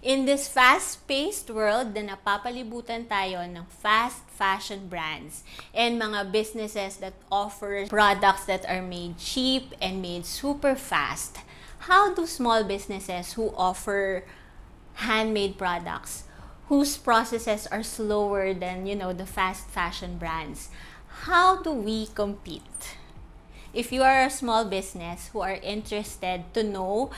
In this fast-paced world na napapalibutan tayo ng fast fashion brands and mga businesses that offer products that are made cheap and made super fast, how do small businesses who offer handmade products, whose processes are slower than, the fast fashion brands, how do we compete? If you are a small business who are interested to know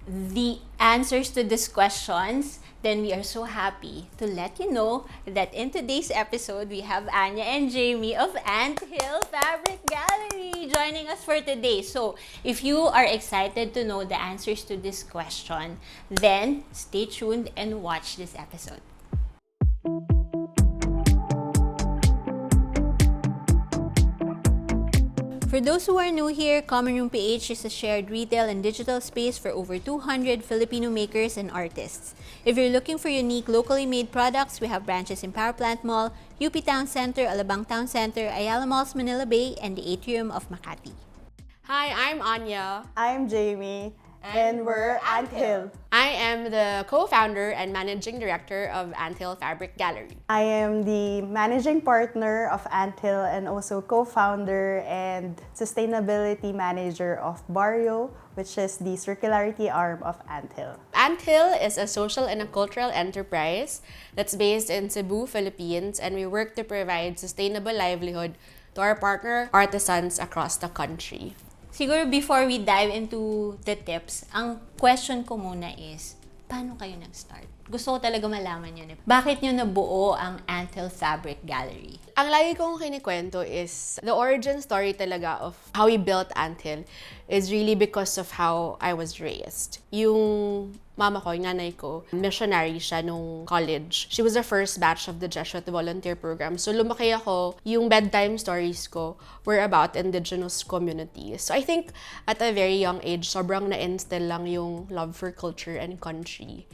the answers to these questions, then we are so happy to let you know that in today's episode, we have Anya and Jamie of Anthill Fabric Gallery joining us for today. So, if you are excited to know the answers to this question, then stay tuned and watch this episode. For those who are new here, Common Room PH is a shared retail and digital space for over 200 Filipino makers and artists. If you're looking for unique locally made products, we have branches in Power Plant Mall, UP Town Center, Alabang Town Center, Ayala Malls, Manila Bay, and the Atrium of Makati. Hi, I'm Anya. I'm Jamie, and we're Anthill. I am the co-founder and managing director of Anthill Fabric Gallery. I am the managing partner of Anthill and also co-founder and sustainability manager of Barrio, which is the circularity arm of Anthill. Anthill is a social and a cultural enterprise that's based in Cebu, Philippines, and we work to provide sustainable livelihood to our partner artisans across the country. Siguro before we dive into the tips, ang question ko muna is, paano kayo nag-start? Gusto ko talaga malaman yun. Bakit nyo nabuo ang Anthill Fabric Gallery? Ang lagi kong kinikwento is the origin story talaga of how we built Anthill is really because of how I was raised. Yung mama ko, yung nanay ko, missionary siya nung college. She was the first batch of the Jesuit volunteer program. So lumaki ako, yung bedtime stories ko were about indigenous communities. So I think at a very young age, sobrang na-instill lang yung love for culture and country.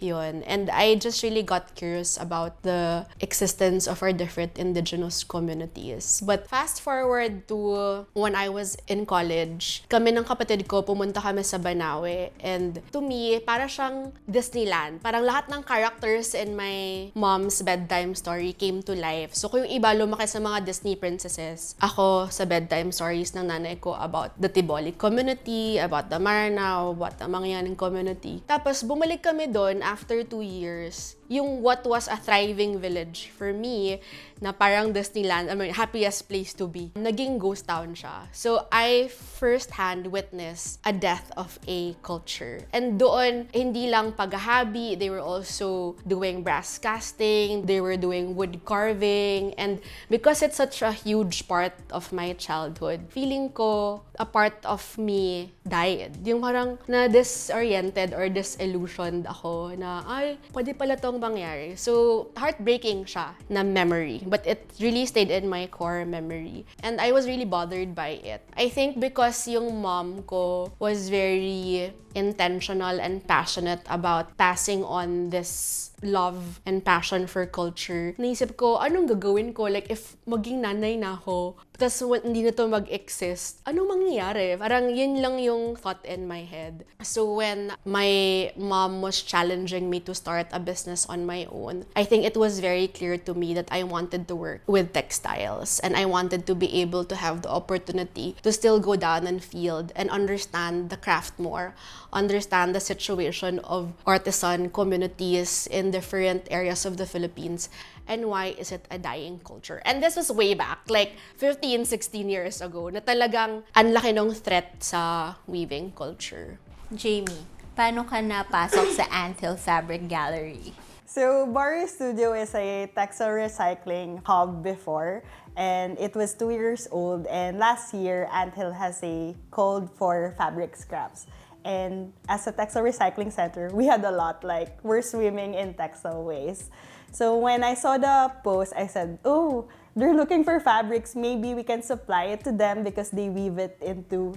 Yun. And I just really got curious about the existence of our different indigenous communities. But fast forward to when I was in college, kami ng kapatid ko, pumunta kami sa Banawe. And to me, para siyang Disneyland. Parang lahat ng characters in my mom's bedtime story came to life. So kung yung iba lumaki sa mga Disney princesses, ako sa bedtime stories ng nanay ko about the Tiboli community, about the Maranao, about the Mangyaning community. Tapos bumalik kami doon after 2 years, yung what was a thriving village for me, na parang Disneyland, happiest place to be, naging ghost town siya. So I firsthand witnessed a death of a culture. And doon, hindi lang paghahabi, they were also doing brass casting, they were doing wood carving, and because it's such a huge part of my childhood, feeling ko a part of me died. Yung parang na-disoriented or disillusioned ako na, ay, pwede pala tong mangyari. So, heartbreaking siya na memory. But it really stayed in my core memory. And I was really bothered by it. I think because yung mom ko was very intentional and passionate about passing on this love and passion for culture. Naisip ko, anong gagawin ko? Like, if maging nanay na ako, tapos hindi na to mag-exist, anong mangyayari? Parang yun lang yung thought in my head. So when my mom was challenging me to start a business on my own, I think it was very clear to me that I wanted to work with textiles and I wanted to be able to have the opportunity to still go down in field and understand the craft more, understand the situation of artisan communities in different areas of the Philippines, and why is it a dying culture. And this was way back, like 15, 16 years ago, na talagang ang laki ng threat sa weaving culture. Jamie, paano ka napasok sa Anthill Fabric Gallery? So, Barrio Studio is a textile recycling hub before, and it was 2 years old. And last year, Anthill has a code for fabric scraps. And as a textile recycling center, we had a lot, like we're swimming in textile waste. So when I saw the post, I said, oh, they're looking for fabrics. Maybe we can supply it to them because they weave it into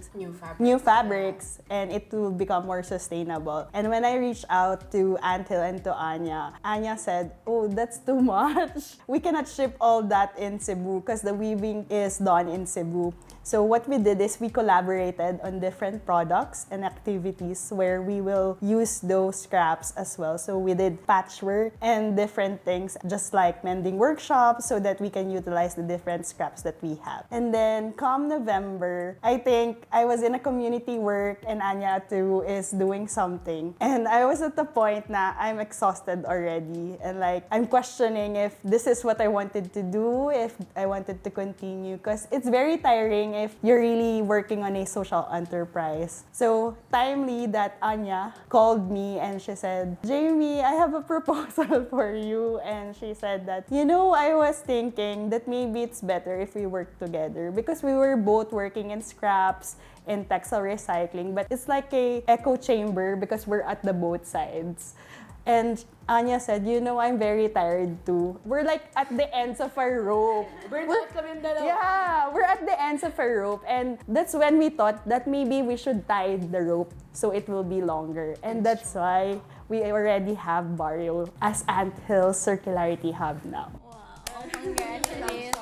new fabrics and it will become more sustainable. And when I reached out to Anthill and to Anya said, oh, that's too much. We cannot ship all that in Cebu because the weaving is done in Cebu. So what we did is we collaborated on different products and activities where we will use those scraps as well. So we did patchwork and different things, just like mending workshops, so that we can utilize the different scraps that we have. And then come November, I think I was in a community work and Anya too is doing something. And I was at the point na I'm exhausted already. And like, I'm questioning if this is what I wanted to do, if I wanted to continue. Because it's very tiring if you're really working on a social enterprise. So timely that Anya called me and she said, Jamie, I have a proposal for you. And she said that, I was thinking that maybe it's better if we work together because we were both working in scraps, in textile recycling, but it's like a echo chamber because we're at the both sides. And Anya said, I'm very tired too. We're like at the ends of our rope. Yeah, we're at the ends of our rope. And that's when we thought that maybe we should tie the rope so it will be longer. And that's why we already have Barrio as Anthill's Circularity Hub now. Wow, congratulations.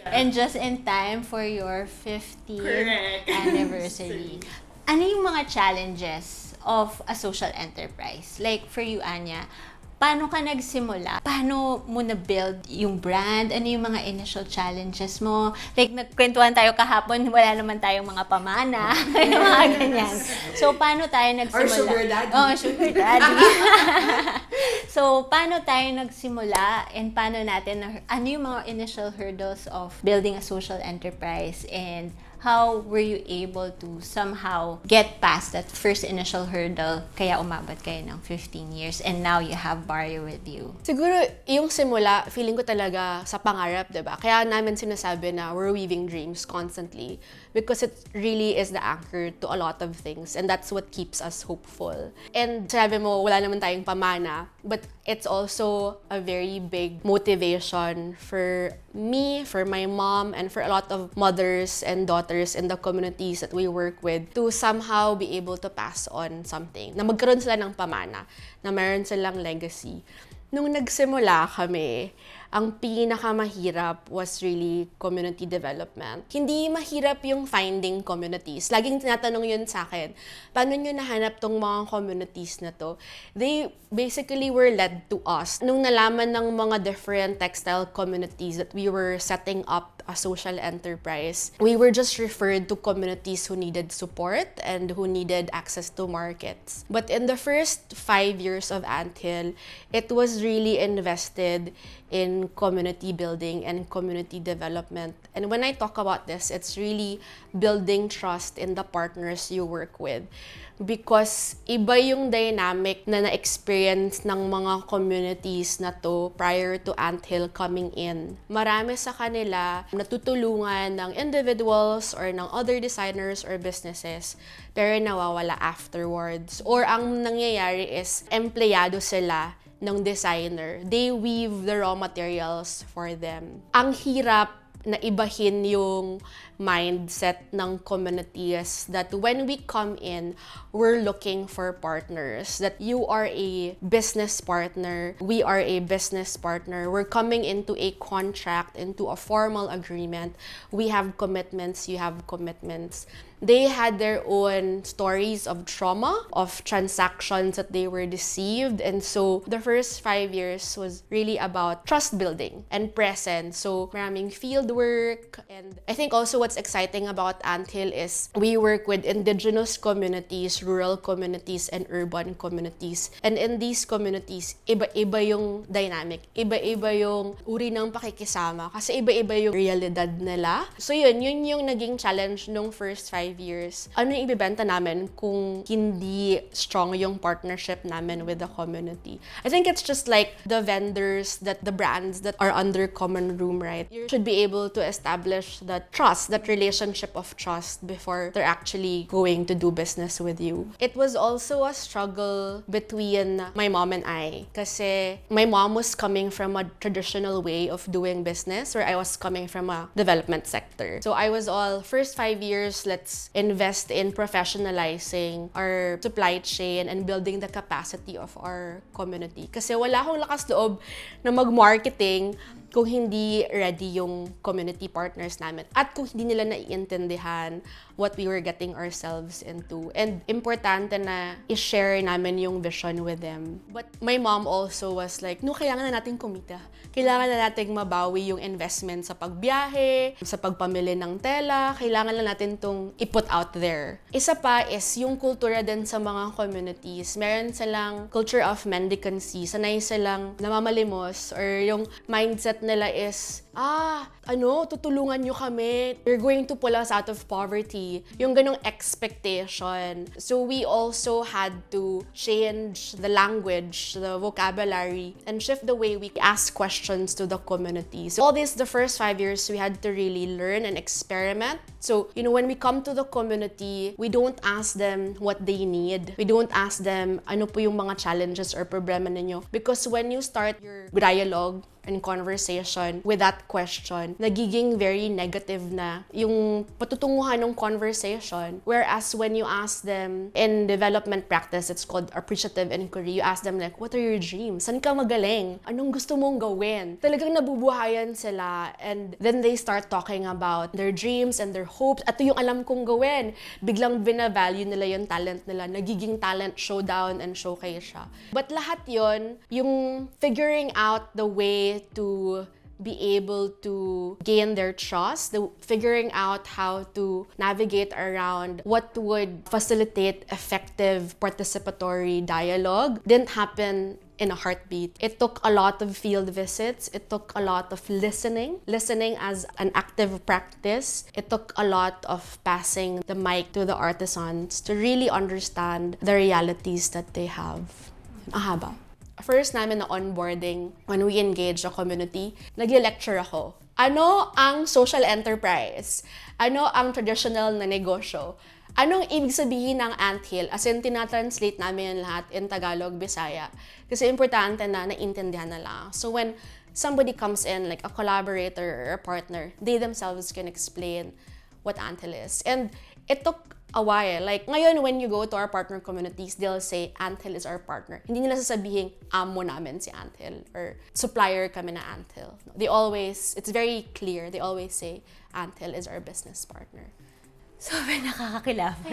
And just in time for your 50th anniversary. Ano yung mga challenges of a social enterprise? Like for you, Anya, paano ka nagsimula? Paano mo na-build yung brand? Ano yung mga initial challenges mo? Like, nagkwentuhan tayo kahapon, wala naman tayong mga pamana. Yung mga ganyan. So, paano tayo nagsimula? Or sugar daddy. Oh, sugar daddy. So, paano tayo nagsimula and paano natin, ano yung mga initial hurdles of building a social enterprise and how were you able to somehow get past that first initial hurdle kaya umabot kayo ng 15 years and now you have Barrio with you? Siguro, yung simula, feeling ko talaga sa pangarap, diba? Kaya namin sinasabi na we're weaving dreams constantly because it really is the anchor to a lot of things and that's what keeps us hopeful. And sabi mo, wala naman tayong pamana, but it's also a very big motivation for me, for my mom, and for a lot of mothers and daughters in the communities that we work with to somehow be able to pass on something. Na magkaroon sila ng pamana, na mayroon silang legacy. Nung nagsimula kami, ang pinakamahirap was really community development. Hindi mahirap yung finding communities. Laging tinatanong yun sa akin, paano nyo nahanap tong mga communities na to? They basically were led to us. Nung nalaman ng mga different textile communities that we were setting up a social enterprise, we were just referred to communities who needed support and who needed access to markets. But in the first 5 years of Anthill, it was really invested in community building and community development. And when I talk about this, it's really building trust in the partners you work with. Because iba yung dynamic na na-experience ng mga communities na to prior to Anthill coming in. Marami sa kanila natutulungan ng individuals or ng other designers or businesses pero nawawala afterwards. Or ang nangyayari is empleyado sila ng designer. They weave the raw materials for them. Ang hirap na ibahin yung mindset ng communities that when we come in, we're looking for partners. That you are a business partner, we are a business partner. We're coming into a contract, into a formal agreement. We have commitments, you have commitments. They had their own stories of trauma, of transactions that they were deceived. And so the first 5 years was really about trust building and presence. So maraming field work. And I think also what's exciting about Anthill is we work with indigenous communities, rural communities, and urban communities. And in these communities, iba-iba yung dynamic. Iba-iba yung uri ng pakikisama. Kasi iba-iba yung realidad nila. So yun yung naging challenge nung first 5 5 years, ano yung ibibenta namin kung hindi strong yung partnership namin with the community? I think it's just like the vendors, that the brands that are under common room, right? You should be able to establish that trust, that relationship of trust before they're actually going to do business with you. It was also a struggle between my mom and I, kasi my mom was coming from a traditional way of doing business where I was coming from a development sector. So I was all, first 5 years, let's invest in professionalizing our supply chain and building the capacity of our community. Kasi wala akong lakas loob na mag-marketing kung hindi ready yung community partners namin at kung hindi nila naiintindihan what we were getting ourselves into. And importante na i-share namin yung vision with them. But my mom also was like, no, kailangan na natin kumita. Kailangan na natin mabawi yung investment sa pagbiyahe, sa pagpamili ng tela. Kailangan na natin tong i-put out there. Isa pa is yung kultura din sa mga communities. Meron silang culture of mendicancy. Sanay silang namamalimos, or yung mindset nila is, tutulungan nyo kami. You're going to pull us out of poverty. Yung ganong expectation. So we also had to change the language, the vocabulary, and shift the way we ask questions to the community. So all this, the first 5 years, we had to really learn and experiment. So, when we come to the community, we don't ask them what they need. We don't ask them, ano po yung mga challenges or problema ninyo. Because when you start your dialogue and conversation with that question, nagiging very negative na yung patutunguhan ng conversation. Whereas when you ask them in development practice, it's called appreciative inquiry. You ask them like, what are your dreams? Saan ka magaling? Anong gusto mong gawin? Talagang nabubuhayan sila, and then they start talking about their dreams and their hopes. Ito yung alam kong gawin. Biglang binavalue nila yung talent nila. Nagiging talent showdown and showcase siya. But lahat yon, yung figuring out the way to be able to gain their trust, figuring out how to navigate around what would facilitate effective participatory dialogue didn't happen in a heartbeat. It took a lot of field visits. It took a lot of listening as an active practice. It took a lot of passing the mic to the artisans to really understand the realities that they have. Ahaba. First namin na onboarding, when we engage the community, nag-lecture ako. Ano ang social enterprise? Ano ang traditional na negosyo? Anong ibig sabihin ng Anthill? As in, tinatranslate namin yung lahat in Tagalog, Bisaya. Kasi importante na naintindihan nila. So when somebody comes in, like a collaborator or a partner, they themselves can explain what Anthill is. And it took a while. Like, ngayon, when you go to our partner communities, they'll say, Anthill is our partner. Hindi nila sasabihin, amo namin si Anthill, or supplier kami na Anthill. It's very clear, they always say, Anthill is our business partner. Sobrang nakakakilabot.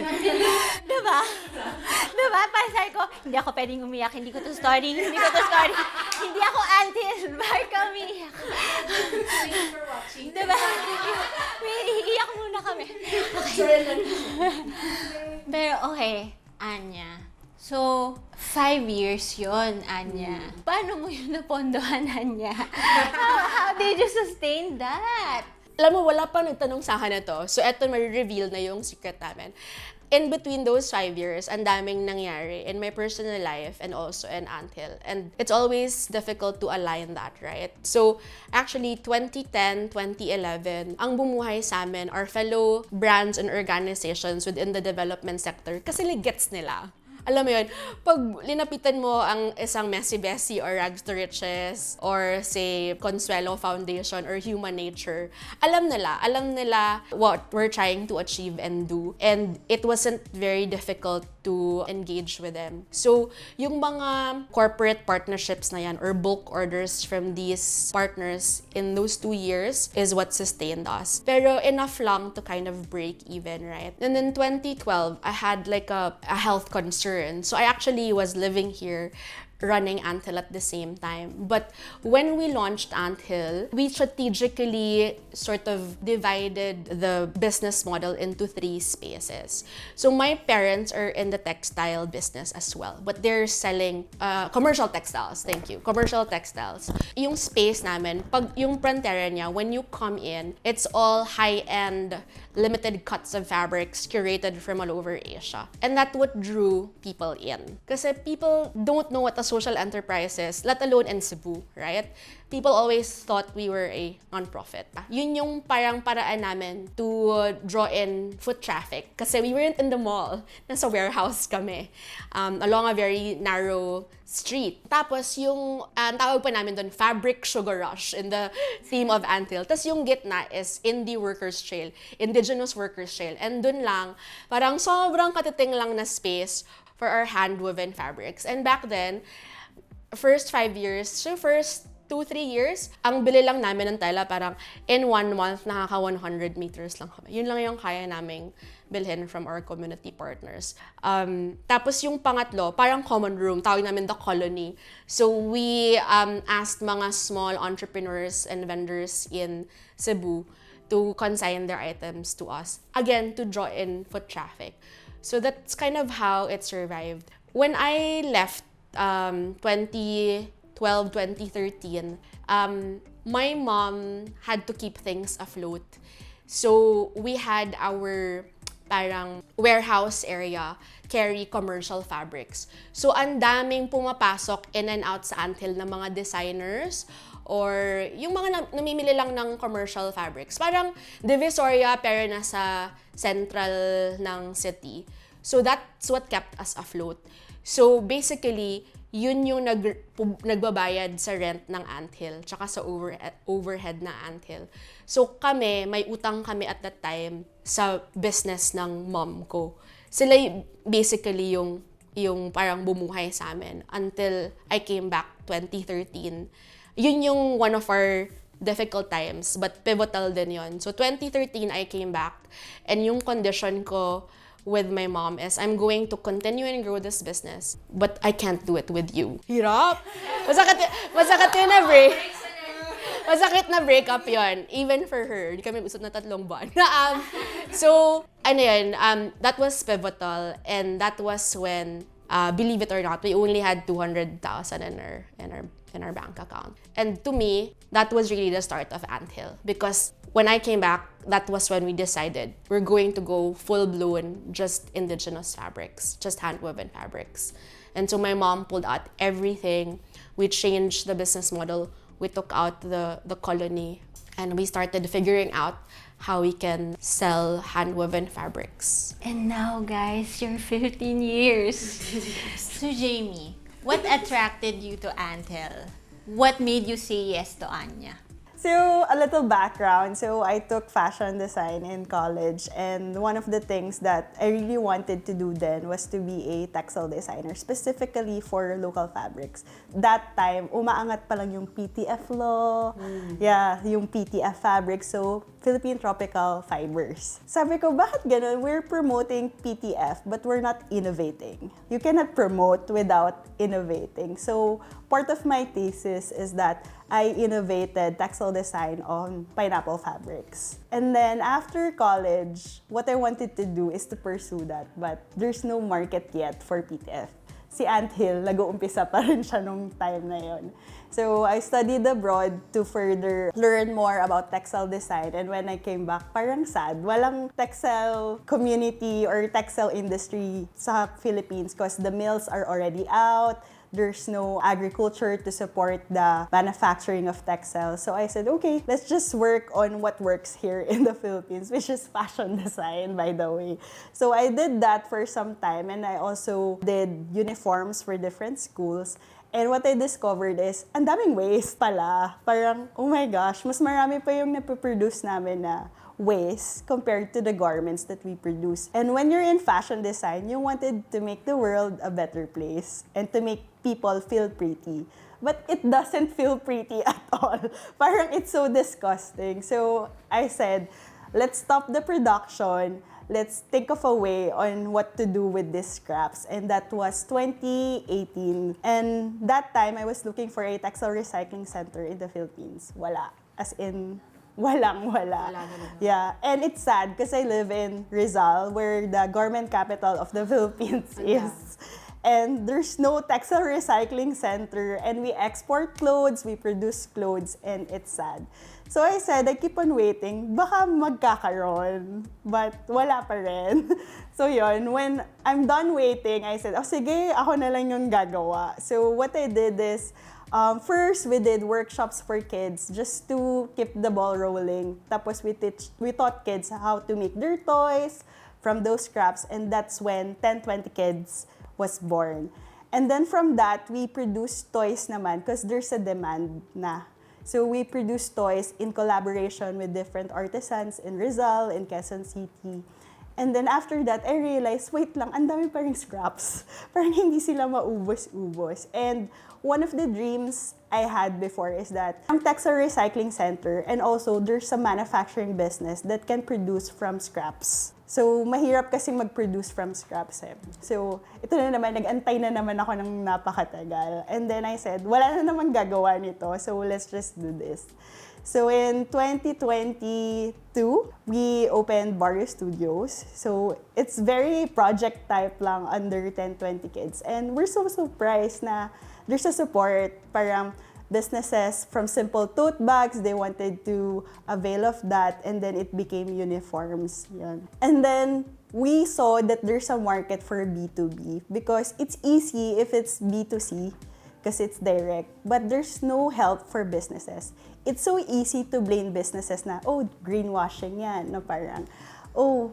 Diba? Parang sabi ko, hindi ako pwedeng umiyak, hindi ko to story. Hindi ako Anthill, bakit ka umiyak? Thanks for watching. Diba? Iiyak muna kami. Okay. Pero okay, Anya. So, 5 years yon, Anya. Paano mo yun napondohan, Anya? How did you sustain that? Alam mo, wala pa nagtanong sa akin na to. So, eto, ma-reveal na yung secret namin. In between those 5 years, ang daming nangyari in my personal life and also in Anthill. And it's always difficult to align that, right? So, actually, 2010, 2011, ang bumuhay sa amin are fellow brands and organizations within the development sector kasi gets nila. Alam mo yun, pag linapitan mo ang isang Messy Bessie or Rags to Riches or say Consuelo Foundation or Human Nature, alam nila what we're trying to achieve and do. And it wasn't very difficult to engage with them. So, yung mga corporate partnerships na yan or bulk orders from these partners in those 2 years is what sustained us. Pero enough lang to kind of break even, right? And in 2012, I had like a health concern. So I actually was living here running Anthill at the same time. But when we launched Anthill, we strategically sort of divided the business model into 3 spaces. So my parents are in the textile business as well, but they're selling commercial textiles. Thank you. Commercial textiles. Yung space namin, pag yung frontera niya, when you come in, it's all high-end, limited cuts of fabrics curated from all over Asia. And that's what drew people in. Kasi people don't know what a social enterprise is, let alone in Cebu, right? People always thought we were a non-profit. Yun yung parang paraan namin to draw in foot traffic. Kasi we weren't in the mall. Nasa warehouse kami. Along a very narrow street. Tapos yung tawag pa namin doon, Fabric Sugar Rush in the theme of Anthill. Tapos yung gitna is Indie Workers Trail, Indigenous Workers Trail. And doon lang, parang sobrang katiting lang na space for our hand-woven fabrics. And back then, first 5 years, so first 2-3 years, ang bili lang namin ng tela parang in 1 month, nakaka 100 meters lang kami. Yun lang yung kaya naming bilhin from our community partners. Tapos yung pangatlo, parang common room, tawag namin the colony. So we asked mga small entrepreneurs and vendors in Cebu to consign their items to us. Again, to draw in foot traffic. So that's kind of how it survived. When I left 2012, 2013, my mom had to keep things afloat. So we had our parang warehouse area carry commercial fabrics. So ang daming pumapasok in and out sa Anthill ng mga designers or yung mga namimili lang ng commercial fabrics. Parang Divisoria pero nasa central ng city. So that's what kept us afloat. So basically, yun yung nagbabayad sa rent ng Anthill tsaka sa overhead ng Anthill. So kami, may utang kami at that time sa business ng mom ko. Sila basically yung parang bumuhay sa amin until I came back 2013. Yun yung one of our difficult times, but pivotal din yun. So 2013, I came back and yung condition ko with my mom is I'm going to continue and grow this business, but I can't do it with you. Hirap! Masakit yun na break. Masakit na breakup yun. Even for her. Di kami usap na 3 buwan. So, ano yun, that was pivotal and that was when, believe it or not, we only had 200,000 in our bank account. And to me, that was really the start of Anthill because when I came back, that was when we decided we're going to go full-blown just indigenous fabrics, just hand-woven fabrics. And so my mom pulled out everything. We changed the business model. We took out the colony and we started figuring out how we can sell hand-woven fabrics. And now, guys, you're 15 years. So, Jamie, what attracted you to Anthill? What made you say yes to Anya? So, a little background. So, I took fashion design in college, and one of the things that I really wanted to do then was to be a textile designer, specifically for local fabrics. That time, umaangat pa lang yung PTF law. Yeah, yung PTF fabric. So, Philippine Tropical Fibers. Sabi ko, bakit ganun? We're promoting PTF, but we're not innovating. You cannot promote without innovating. So, part of my thesis is that I innovated textile design on pineapple fabrics. And then after college, what I wanted to do is to pursue that, but there's no market yet for PTF. Si Anthill, nag-uumpisa pa rin siya nung time na yon. So I studied abroad to further learn more about textile design. And when I came back, parang sad. Walang textile community or textile industry sa Philippines because the mills are already out. There's no agriculture to support the manufacturing of textiles. So I said, okay, let's just work on what works here in the Philippines, which is fashion design, by the way. So I did that for some time, and I also did uniforms for different schools. And what I discovered is, ang daming waste pala. Parang, oh my gosh, mas marami pa yung napoproduce namin na waste compared to the garments that we produce. And when you're in fashion design, you wanted to make the world a better place and to make people feel pretty. But it doesn't feel pretty at all. Parang it's so disgusting. So I said, let's stop the production. let's think of a way on what to do with these scraps. And that was 2018. And that time, I was looking for a textile recycling center in the Philippines. Wala. As in, wala. Wala na naman. Yeah, and it's sad because I live in Rizal, where the garment capital of the Philippines is. And there's no textile recycling center, and we export clothes, we produce clothes, and it's sad. So I said, I keep on waiting, baka magkakaroon, but wala pa rin. So yun, when I'm done waiting, I said, oh sige, ako na lang yung gagawa. So what I did is, first, we did workshops for kids just to keep the ball rolling. Tapos we taught kids how to make their toys from those scraps, and that's when 10-20 kids was born. And then from that, we produced toys naman because there's a demand na. So we produced toys in collaboration with different artisans in Rizal, in Quezon City. And then after that, I realized, wait lang, ang dami pa ring scraps. Parang hindi sila maubos-ubos. And one of the dreams I had before is that ang textile recycling center, and also there's a manufacturing business that can produce from scraps. So, mahirap kasi mag-produce from scraps eh. So, ito na naman, nag-antay na naman ako ng napakatagal. And then I said, wala na naman gagawa nito, so let's just do this. So, in 2022, we opened Barrio Studios. So, it's very project type lang under 10-20 kids. And we're so surprised na there's a support. Parang businesses from simple tote bags, they wanted to avail of that, and then it became uniforms. Yun. And then we saw that there's a market for B2B because it's easy if it's B2C because it's direct, but there's no help for businesses. It's so easy to blame businesses na, oh, greenwashing yan, na parang, oh,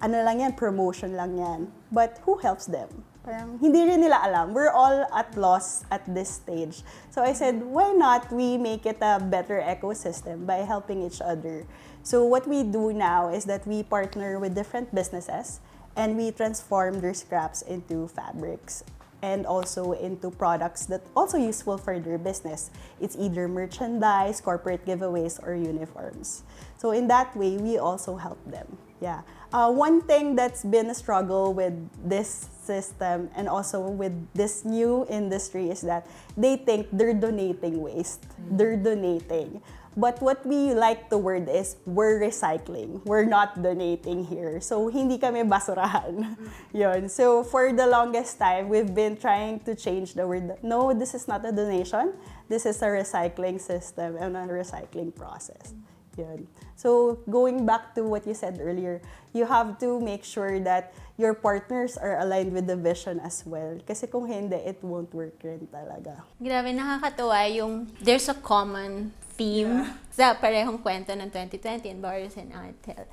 ano lang yan, promotion lang yan. But who helps them? Parang hindi rin nila alam. We're all at loss at this stage. So I said, why not we make it a better ecosystem by helping each other? So what we do now is that we partner with different businesses and we transform their scraps into fabrics and also into products that also useful for their business. It's either merchandise, corporate giveaways, or uniforms. So in that way, we also help them. Yeah. One thing that's been a struggle with this system and also with this new industry is that they think they're donating waste. They're donating. But what we like the word is, we're recycling. We're not donating here. So, hindi kami basurahan. Yun. So, for the longest time, we've been trying to change the word. No, this is not a donation. This is a recycling system and a recycling process. Yun. So, going back to what you said earlier, you have to make sure that your partners are aligned with the vision as well. Kasi kung hindi, it won't work rin talaga. Grabe, nakakatuwa yung there's a common theme sa parehong kwento ng 2020 in Barrio and Anthill.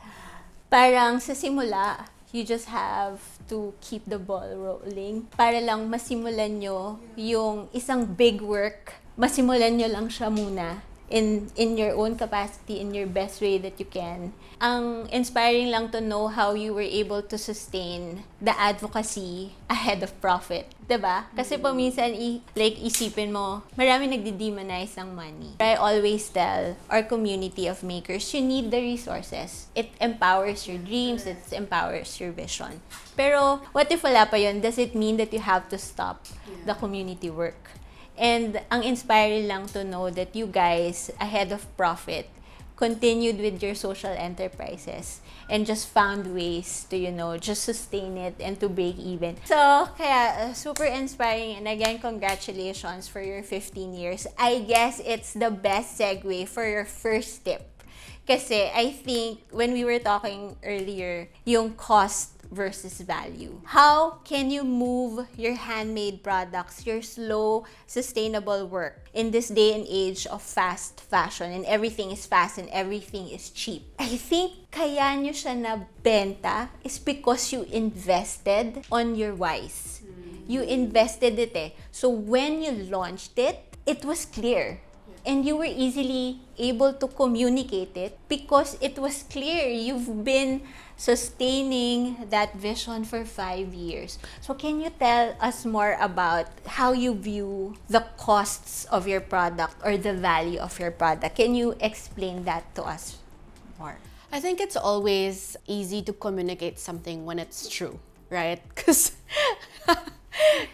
Parang sa simula, you just have to keep the ball rolling para lang masimulan nyo yung isang big work. Masimulan nyo lang siya muna in your own capacity, in your best way that you can. Ang inspiring lang to know how you were able to sustain the advocacy ahead of profit. Diba? Kasi paminsan, isipin mo, marami nagdi-demonize ng money. I always tell our community of makers, you need the resources. It empowers your dreams, it empowers your vision. Pero, what if wala pa yun? Does it mean that you have to stop the community work? And ang inspiring lang to know that you guys, ahead of profit, continued with your social enterprises and just found ways to, just sustain it and to break even. So, kaya super inspiring, and again, congratulations for your 15 years. I guess it's the best segue for your first tip. Kasi I think when we were talking earlier, yung cost versus value. How can you move your handmade products, your slow, sustainable work in this day and age of fast fashion and everything is fast and everything is cheap? I think kaya nyo siya nabenta is because you invested on your whys. You invested it eh. So when you launched it, it was clear. And you were easily able to communicate it because it was clear. You've been sustaining that vision for 5 years. So can you tell us more about how you view the costs of your product or the value of your product? Can you explain that to us more? I think it's always easy to communicate something when it's true, right? Because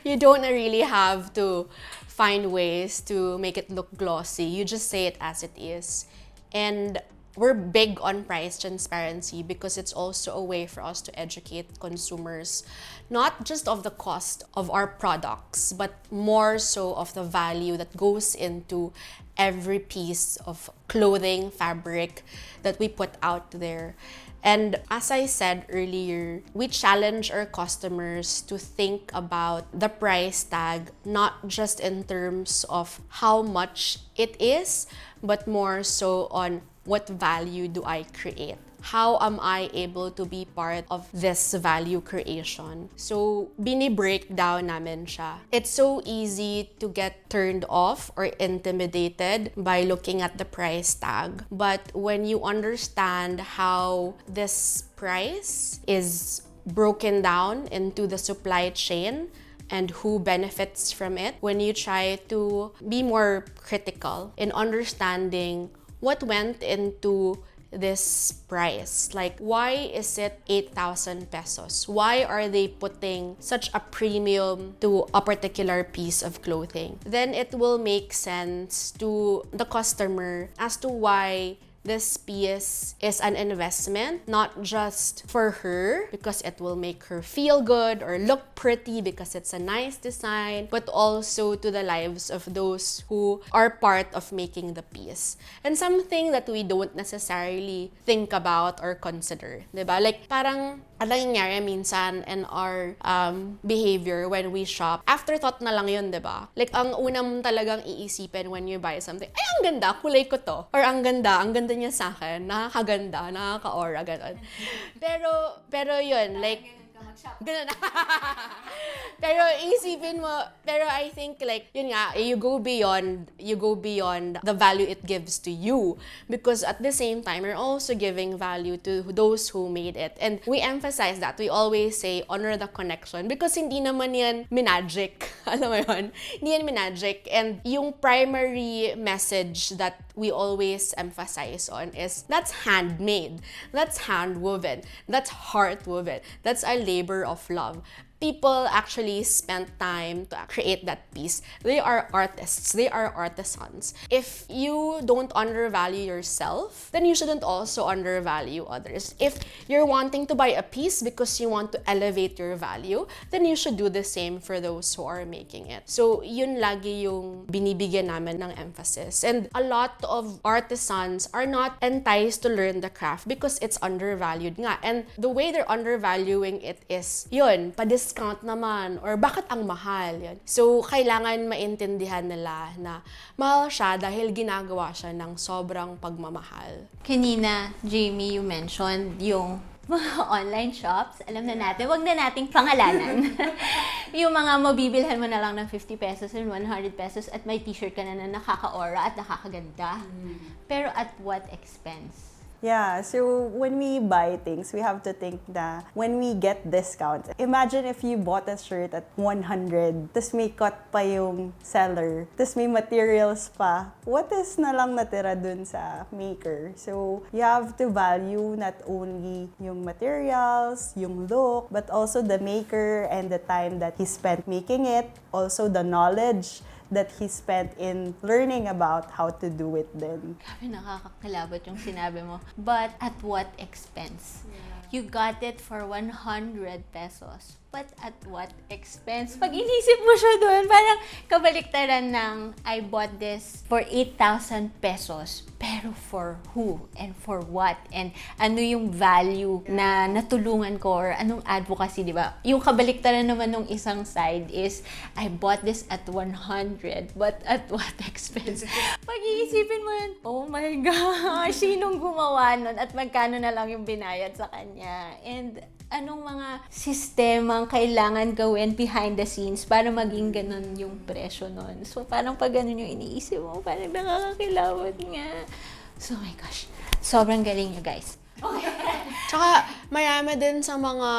you don't really have to find ways to make it look glossy. You just say it as it is. And we're big on price transparency because it's also a way for us to educate consumers, not just of the cost of our products, but more so of the value that goes into every piece of clothing, fabric that we put out there. And as I said earlier, we challenge our customers to think about the price tag, not just in terms of how much it is, but more so on what value do I create? How am I able to be part of this value creation? So, bini-breakdown namin siya. It's so easy to get turned off or intimidated by looking at the price tag. But when you understand how this price is broken down into the supply chain and who benefits from it, when you try to be more critical in understanding what went into this price. Like, why is it 8,000 pesos? Why are they putting such a premium to a particular piece of clothing? Then it will make sense to the customer as to why this piece is an investment, not just for her because it will make her feel good or look pretty because it's a nice design, but also to the lives of those who are part of making the piece. And something that we don't necessarily think about or consider, diba? Like, parang ang nangyayari minsan in our behavior when we shop, afterthought na lang yun, diba? Like, ang una mong talagang iisipin when you buy something, ay, ang ganda, kulay ko to. Or ang ganda niya sa akin, nakakaganda, nakaka-aura, gano'n. Pero yun, like, ganun. Pero isipin mo, pero I think like, yun nga, you go beyond the value it gives to you. Because at the same time, you're also giving value to those who made it. And we emphasize that. We always say, honor the connection. Because hindi naman yan minagic. Alam mo yun? Hindi yan minagic. And yung primary message that we always emphasize on is, that's handmade. That's handwoven. That's heartwoven. That's a labor of love. People actually spent time to create that piece. They are artists. They are artisans. If you don't undervalue yourself, then you shouldn't also undervalue others. If you're wanting to buy a piece because you want to elevate your value, then you should do the same for those who are making it. So, yun lagi yung binibigyan namin ng emphasis. And a lot of artisans are not enticed to learn the craft because it's undervalued nga. And the way they're undervaluing it is, yun, discount naman, or bakit ang mahal, yan. So, kailangan maintindihan nila na mahal siya dahil ginagawa siya ng sobrang pagmamahal. Kanina, Jamie, you mentioned yung mga online shops. Alam na natin, wag na nating pangalanan. Yung mga mabibilhan mo na lang ng 50 pesos and 100 pesos at may t-shirt ka na nakaka-aura at nakakaganda. Pero at what expense? Yeah, so when we buy things, we have to think na when we get discounts. Imagine if you bought a shirt at 100, tas may cut pa yung seller, tas may materials pa. What is na lang natira dun sa maker? So you have to value not only yung materials, yung look, but also the maker and the time that he spent making it, also the knowledge that he spent in learning about how to do it then. Grabe, nakakakilabot yung sinabi mo. But at what expense? Yeah. You got it for 100 pesos. But at what expense? Pag inisip mo siya doon, parang kabaliktaran ng I bought this for 8,000 pesos. Pero for who? And for what? And ano yung value na natulungan ko or anong advocacy, di ba? Yung kabaliktaran naman ng isang side is I bought this at 100, but at what expense? Pag iisipin mo yun, oh my gosh, sinong gumawa nun at magkano na lang yung binayad sa kanya? And anong mga sistemang kailangan gawin behind the scenes para maging ganun yung presyo nun. So, parang pag ganun yung iniisip mo, parang nakakakilawat nga. So, oh my gosh. Sobrang galing nyo, guys. Okay. Tsaka, marami din sa mga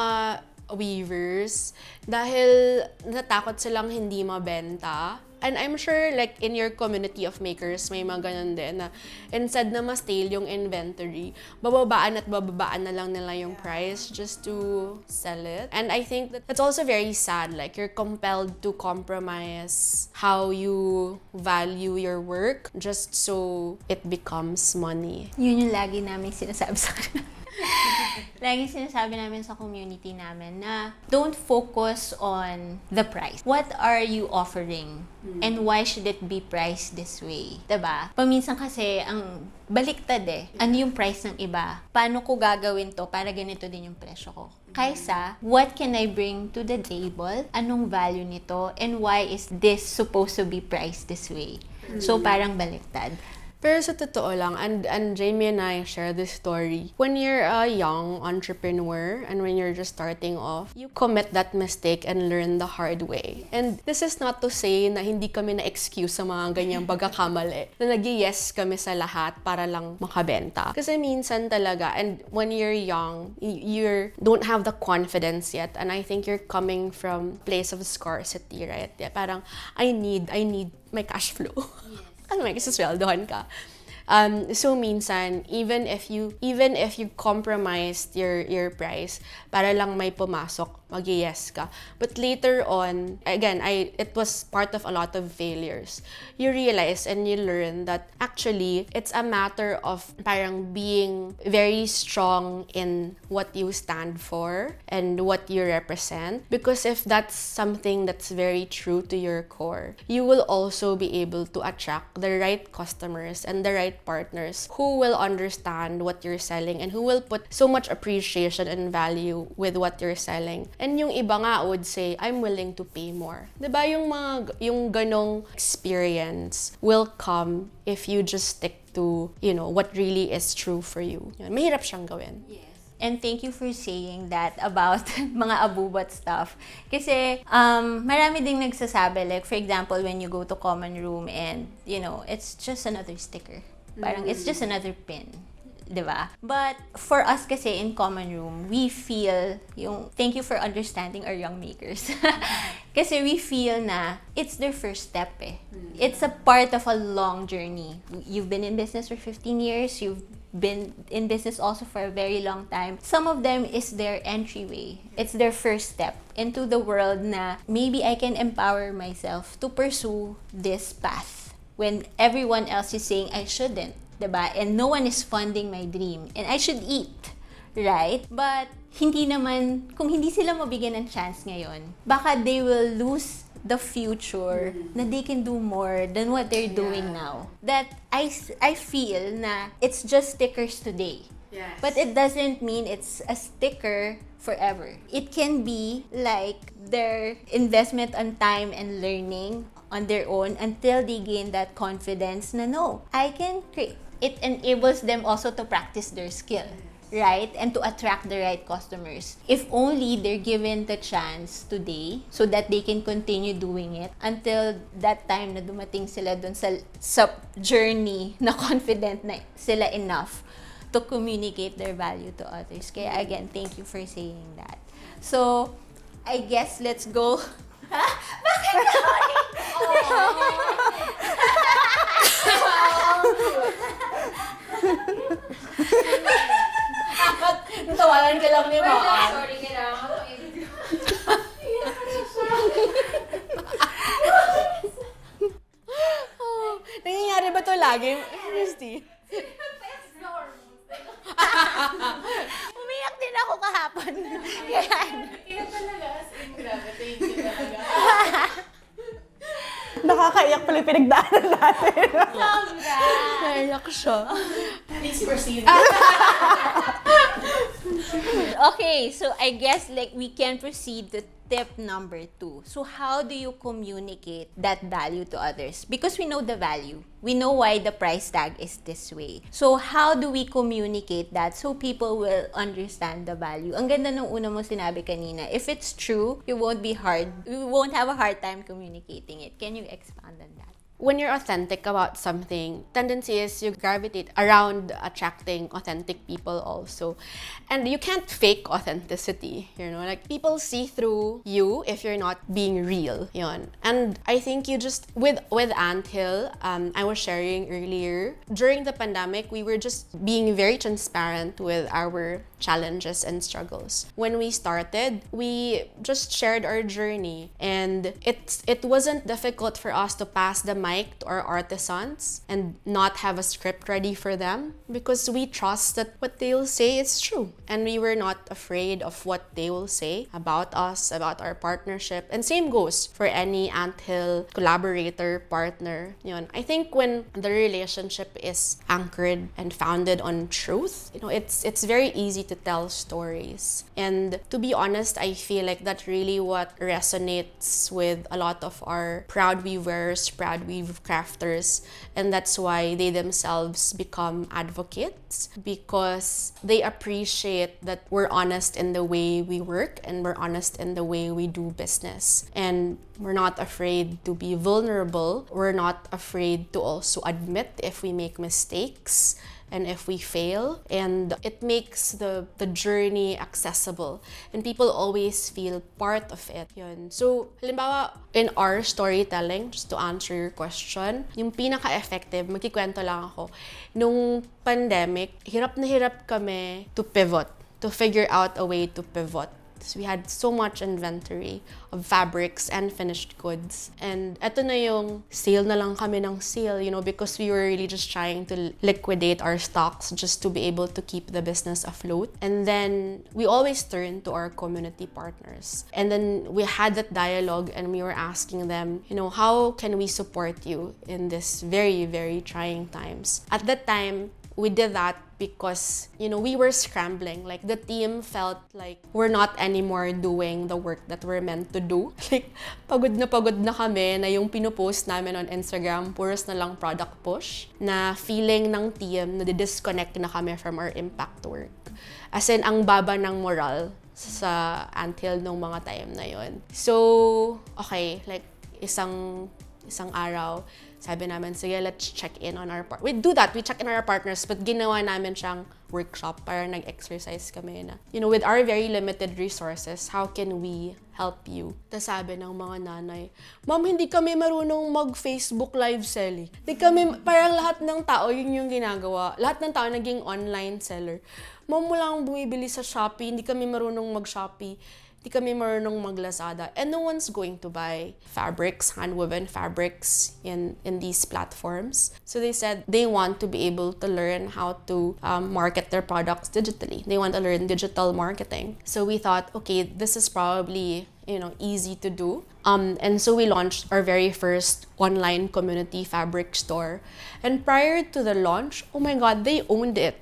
weavers dahil natakot silang hindi mabenta And I'm sure like in your community of makers, may mga ganun din na instead na ma-stale yung inventory, bababaan at bababaan na lang nila yung price just to sell it. And I think that it's also very sad, like you're compelled to compromise how you value your work just so it becomes money. Yun yung lagi namin sinasabi sa kanila. Lagi sinasabi namin sa community namin na don't focus on the price. What are you offering? And why should it be priced this way? Diba? Paminsan kasi, ang baliktad eh. Ano yung price ng iba? Paano ko gagawin to para ganito din yung presyo ko? Kaysa, what can I bring to the table? Anong value nito? And why is this supposed to be priced this way? So, parang baliktad. Pero sa totoo lang, and Jamie and I share this story. When you're a young entrepreneur and when you're just starting off, you commit that mistake and learn the hard way. And this is not to say na hindi kami na-excuse sa mga ganyang pagkakamali. Na nag-yes kami sa lahat para lang makabenta. Kasi minsan talaga, and when you're young, you don't have the confidence yet. And I think you're coming from place of scarcity, right? Yeah, parang, I need my cash flow. Yes. Ano may kasasweldohan ka. So minsan, even if you compromised your price para lang may pumasok, mag-yes ka. But later on, again, it was part of a lot of failures. You realize and you learn that actually, it's a matter of parang being very strong in what you stand for and what you represent. Because if that's something that's very true to your core, you will also be able to attract the right customers and the right partners who will understand what you're selling and who will put so much appreciation and value with what you're selling. And yung iba nga would say, I'm willing to pay more. Diba yung ganong experience will come if you just stick to, what really is true for you. Mahirap siyang gawin. Yes. And thank you for saying that about mga abubat stuff. Kasi marami ding nagsasabi, like for example, when you go to common room and, it's just another sticker. Parang it's just another pin. Diba? But for us kasi in common room, we feel thank you for understanding our young makers. Kasi we feel na it's their first step eh. It's a part of a long journey. You've been in business for 15 years, you've been in business also for a very long time. Some of them is their entryway. It's their first step into the world na maybe I can empower myself to pursue this path when everyone else is saying I shouldn't. Diba? And no one is funding my dream. And I should eat. Right? But, kung hindi sila mabigyan ng chance ngayon, baka they will lose the future na they can do more than what they're doing now. That I feel na it's just stickers today. Yes. But it doesn't mean it's a sticker forever. It can be like their investment on time and learning on their own until they gain that confidence na no, I can create. It enables them also to practice their skill, right? And to attract the right customers. If only they're given the chance today so that they can continue doing it until that time na dumating sila dun sa journey na confident na sila enough to communicate their value to others. Kaya again, thank you for saying that. So, I guess let's go. Bakit Natawanan ka lang ni Mama. Sorry, kailangan ko i-review. Nangyayari ba to lagi, Christy? Umiyak din ako kahapon. Yan. Kaya talaga, as in, grabe, thank you talaga. Nakakaiyak pala yung pinagdaanan natin. Naiyak siya. Please proceed. Okay, so I guess like we can proceed to tip number 2. So how do you communicate that value to others? Because we know the value. We know why the price tag is this way. So how do we communicate that so people will understand the value? Ang ganda nung una mo sinabi kanina. If it's true, you won't have a hard time communicating it. Can you expand on that? when you're authentic about something, tendency is you gravitate around attracting authentic people also. And you can't fake authenticity, like people see through you if you're not being real, yun. And I think you just, with Anthill, I was sharing earlier, during the pandemic, we were just being very transparent with our challenges and struggles. When we started, we just shared our journey, and it wasn't difficult for us to pass the mic to our artisans and not have a script ready for them, because we trust that what they'll say is true, and we were not afraid of what they will say about us, about our partnership. And same goes for any Anthill collaborator, partner. I think when the relationship is anchored and founded on truth, it's very easy to tell stories. And to be honest, I feel like that really what resonates with a lot of our proud weavers, proud weave crafters, and that's why they themselves become advocates, because they appreciate that we're honest in the way we work and we're honest in the way we do business. And we're not afraid to be vulnerable. We're not afraid to also admit if we make mistakes and if we fail, and it makes the journey accessible, and people always feel part of it. Yun. So, halimbawa, in our storytelling, just to answer your question, yung pinaka-effective, magkikwento lang ako, nung pandemic, hirap na hirap kami to pivot, to figure out a way to pivot. So we had so much inventory of fabrics and finished goods. And eto na yung sale na lang kami ng sale, because we were really just trying to liquidate our stocks just to be able to keep the business afloat. And then we always turn to our community partners. And then we had that dialogue and we were asking them, how can we support you in this very, very trying times? At that time, we did that because, we were scrambling. Like, the team felt like we're not anymore doing the work that we're meant to do. Like, pagod na kami na yung pinupost namin on Instagram, puros na lang product push, na feeling ng team na disconnect na kami from our impact work. As in, ang baba ng moral sa Anthill nung mga time na yon. So, okay, like, isang araw, sabi namin, sige, let's check in on our partners. We do that, we check in on our partners, but ginawa namin siyang workshop para nag-exercise kami na, with our very limited resources, how can we help you? Tapos sabi ng mga nanay, Ma'am, hindi kami marunong mag-Facebook live selling. Hindi kami, parang lahat ng tao, yun yung ginagawa. Lahat ng tao naging online seller. Ma'am, wala akong bumibili sa Shopee, hindi kami marunong mag-Shopee. Di kami marunong mag-Lazada, and no one's going to buy fabrics, hand-woven fabrics in these platforms. So they said they want to be able to learn how to market their products digitally. They want to learn digital marketing. So we thought, okay, this is probably easy to do. And so we launched our very first online community fabric store. And prior to the launch, oh my God, they owned it.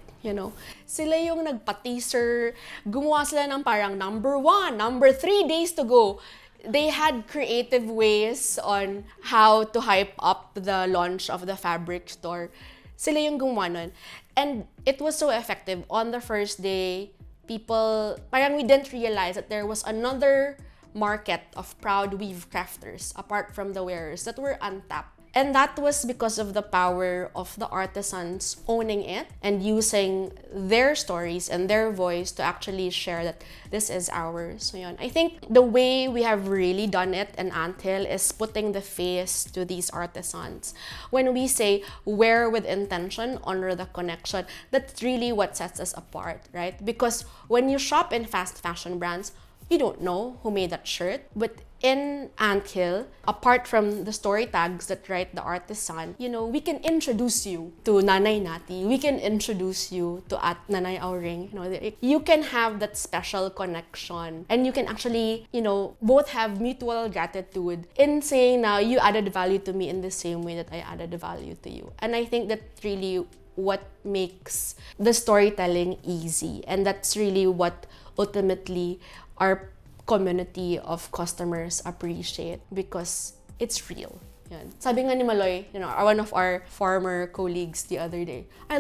Sila yung nagpa-teaser, gumawa sila ng parang number 1, number 3 days to go. They had creative ways on how to hype up the launch of the fabric store. Sila yung gumawa nun. And it was so effective. On the first day, people, parang we didn't realize that there was another market of proud weave crafters apart from the wearers that were untapped. And that was because of the power of the artisans owning it and using their stories and their voice to actually share that this is ours. So yun. I think the way we have really done it in Anthill is putting the face to these artisans. When we say wear with intention, honor the connection, that's really what sets us apart, right? Because when you shop in fast fashion brands, you don't know who made that shirt, but in Anthill, apart from the story tags that write the artisan, we can introduce you to Nanay Nati. We can introduce you to at Nanay Auring. You can have that special connection, and you can actually, both have mutual gratitude in saying now you added value to me in the same way that I added value to you. And I think that really what makes the storytelling easy, and that's really what ultimately our community of customers appreciate, because it's real. Yan. Sabi nga ni Maloy, one of our former colleagues the other day, I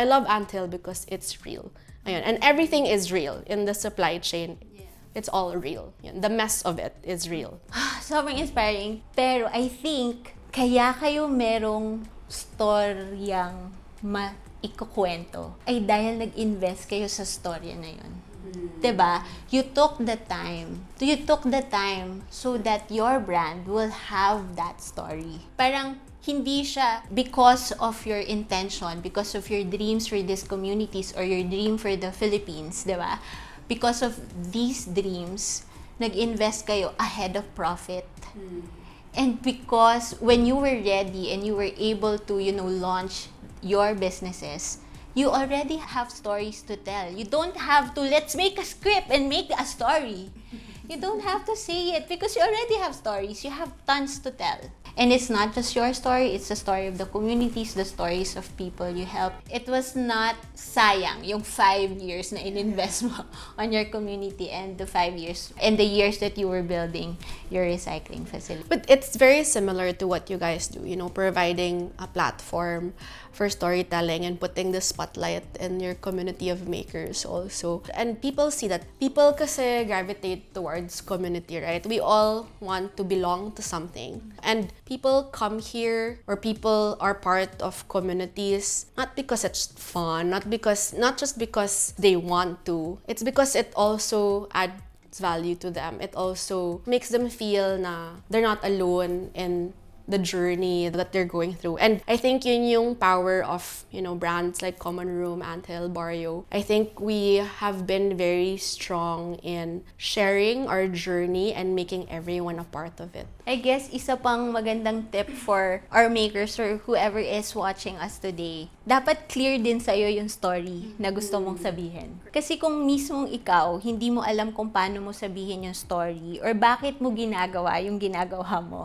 love Anthill because it's real. Ayun. And everything is real in the supply chain. Yeah. It's all real. Yan. The mess of it is real. Sobrang inspiring. Pero I think kaya kayo merong storyang ikukwento ay dahil nag-invest kayo sa storya na yun. 'Di ba? You took the time so that your brand will have that story. Parang hindi siya because of your intention, because of your dreams for these communities or your dream for the Philippines, 'di ba? Because of these dreams, nag-invest kayo ahead of profit. And because when you were ready and you were able to, launch your businesses, you already have stories to tell. You don't have to, let's make a script and make a story. You don't have to say it because you already have stories. You have tons to tell. And it's not just your story, it's the story of the communities, the stories of people you help. It was not sayang yung 5 years na ininvest mo on your community and the 5 years and the years that you were building your recycling facility. But it's very similar to what you guys do, providing a platform for storytelling and putting the spotlight in your community of makers also. And people see that. People kasi gravitate towards community, right? We all want to belong to something. And people come here or people are part of communities not because it's fun, not just because they want to. It's because it also adds value to them. It also makes them feel na they're not alone in the journey that they're going through. And I think yun yung power of, brands like Common Room, Anthill, Barrio. I think we have been very strong in sharing our journey and making everyone a part of it. I guess isa pang magandang tip for our makers or whoever is watching us today, dapat clear din sa'yo yung story na gusto mong sabihin. Kasi kung mismong ikaw, hindi mo alam kung paano mo sabihin yung story or bakit mo ginagawa yung ginagawa mo,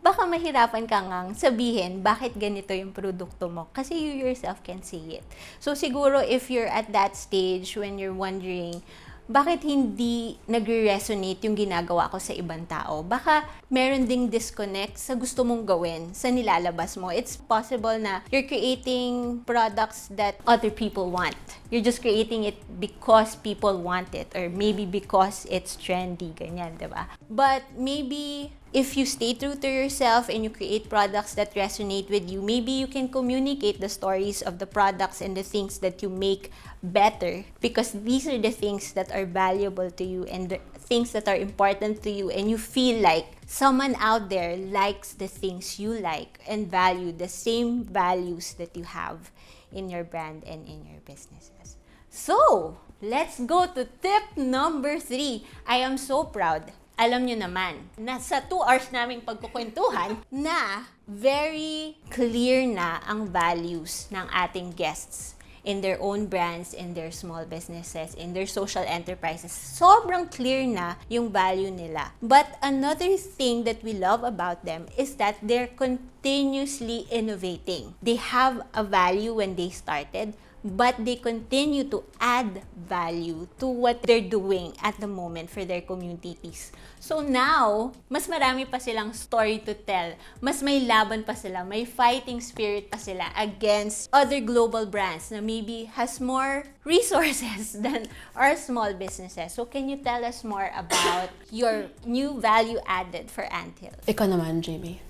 baka mahirapan ka ngang sabihin bakit ganito yung produkto mo kasi you yourself can see it. So siguro if you're at that stage when you're wondering, bakit hindi nagre-resonate yung ginagawa ko sa ibang tao? Baka meron ding disconnect sa gusto mong gawin, sa nilalabas mo. It's possible na you're creating products that other people want. You're just creating it because people want it or maybe because it's trendy, ganyan, diba? But maybe if you stay true to yourself and you create products that resonate with you, maybe you can communicate the stories of the products and the things that you make better because these are the things that are valuable to you and the things that are important to you, and you feel like someone out there likes the things you like and value the same values that you have in your brand and in your businesses. So, let's go to tip number 3. I am so proud. Alam nyo naman, nasa 2 hours naming pagkukwentuhan na very clear na ang values ng ating guests in their own brands, in their small businesses, in their social enterprises. Sobrang clear na yung value nila. But another thing that we love about them is that they're continuously innovating. They have a value when they started, but they continue to add value to what they're doing at the moment for their communities. So now, mas marami pa silang story to tell. Mas may laban pa sila, may fighting spirit pa sila against other global brands na maybe has more resources than our small businesses. So can you tell us more about your new value added for Anthill? Ikaw naman, Jamie.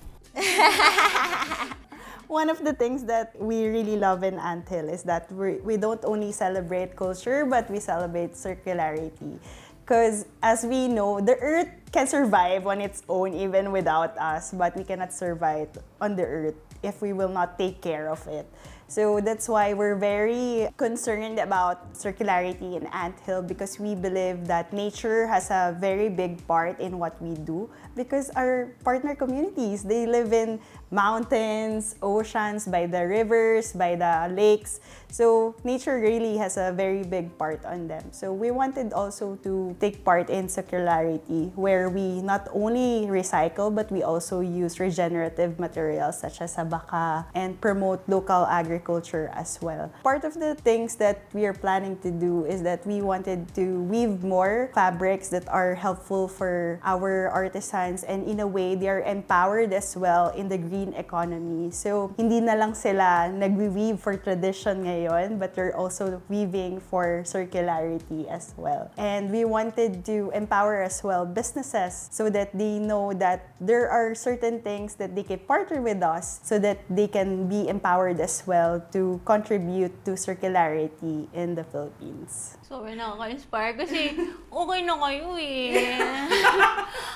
One of the things that we really love in Anthill is that we don't only celebrate culture, but we celebrate circularity. Because as we know, the earth can survive on its own even without us, but we cannot survive on the earth if we will not take care of it. So that's why we're very concerned about circularity in Anthill, because we believe that nature has a very big part in what we do, because our partner communities, they live in mountains, oceans, by the rivers, by the lakes. So nature really has a very big part on them. So we wanted also to take part in circularity, where we not only recycle, but we also use regenerative materials such as sabaka and promote local agriculture as well. Part of the things that we are planning to do is that we wanted to weave more fabrics that are helpful for our artisans, and in a way they are empowered as well in the green green economy. So, hindi na lang sila nagwi-weave for tradition ngayon, but they're also weaving for circularity as well. And we wanted to empower as well businesses so that they know that there are certain things that they can partner with us so that they can be empowered as well to contribute to circularity in the Philippines. So, nakaka-inspire kasi okay na kayo eh.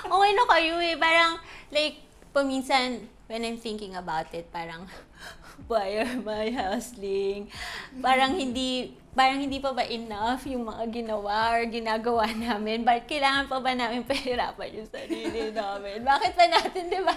Okay na kayo eh. Parang, like, paminsan, when I'm thinking about it, parang, why am I hustling? Parang hindi pa ba enough yung mga ginawa or ginagawa namin? Bakit kailangan pa ba namin pahirapan yung sarili namin? Bakit pa natin, di ba?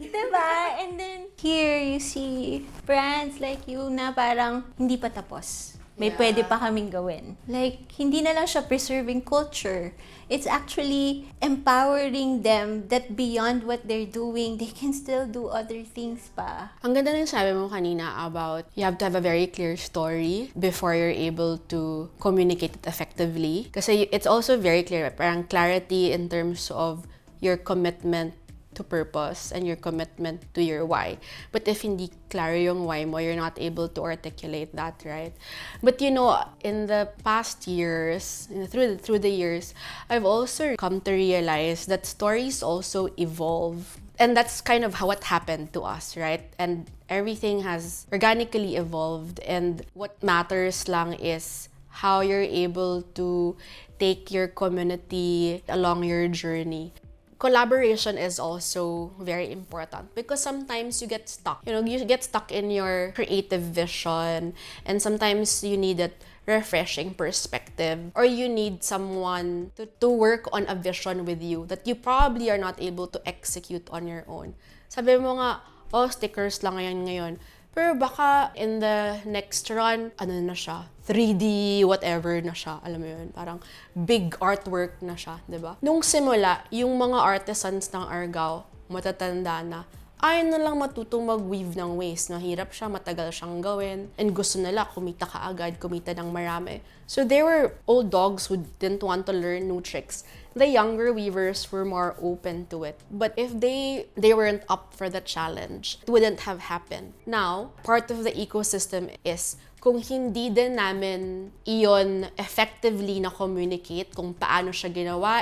Di ba? And then, here you see brands like you na parang hindi pa tapos. May pwede pa kaming gawin. Like, hindi na lang siya preserving culture. It's actually empowering them that beyond what they're doing, they can still do other things pa. Ang ganda ng sabi mo kanina about you have to have a very clear story before you're able to communicate it effectively. Kasi it's also very clear, parang clarity in terms of your commitment to purpose and your commitment to your why. But if hindi klaro yung why mo, you're not able to articulate that, right? But you know, in the past years, through the years, I've also come to realize that stories also evolve. And that's kind of what happened to us, right? And everything has organically evolved. And what matters lang is how you're able to take your community along your journey. Collaboration is also very important because sometimes you get stuck. You get stuck in your creative vision, and sometimes you need that refreshing perspective, or you need someone to work on a vision with you that you probably are not able to execute on your own. Sabi mo nga, stickers lang ngayon. Pero baka in the next run, na siya? 3D, whatever na siya. Alam mo yun, parang big artwork na siya, di ba? Nung simula, yung mga artisans ng Argao, matatanda na, ayaw na lang matutong mag-weave ng waste. Mahirap siya, matagal siyang gawin, and gusto nila kumita kaagad, kumita ng marami. So they were old dogs who didn't want to learn new tricks. The younger weavers were more open to it. But if they weren't up for the challenge, it wouldn't have happened. Now, part of the ecosystem is kung hindi din namin iyon effectively na communicate kung paano siya ginawa,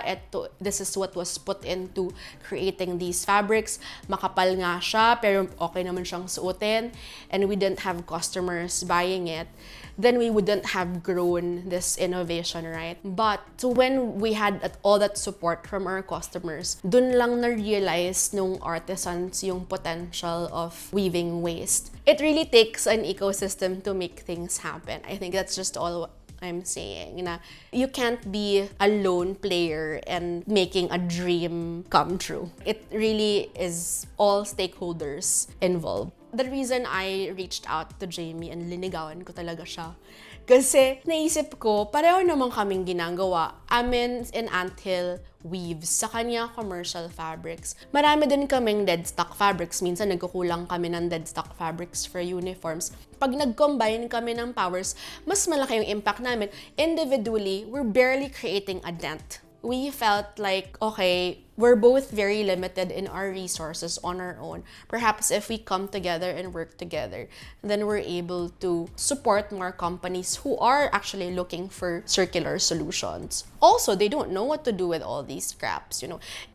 this is what was put into creating these fabrics, makapal nga siya, pero okay naman siyang suotin, and we didn't have customers buying it, then we wouldn't have grown this innovation, right? But so when we had all that support from our customers, dun lang na-realize nung artisans yung potential of weaving waste. It really takes an ecosystem to make things happen. I think that's just all I'm saying. Na you can't be a lone player and making a dream come true. It really is all stakeholders involved. The reason I reached out to Jamie and linigawan ko talaga siya, kasi naisip ko, pareho naman kaming ginagawa. Amin in Anthill weaves, sa kanya commercial fabrics. Marami din kaming dead stock fabrics. Minsan nagkukulang kami ng dead stock fabrics for uniforms. Pag nag-combine kami ng powers, mas malaki yung impact namin. Individually, we're barely creating a dent. We felt like, okay, we're both very limited in our resources on our own. Perhaps if we come together and work together, then we're able to support more companies who are actually looking for circular solutions. Also, they don't know what to do with all these scraps,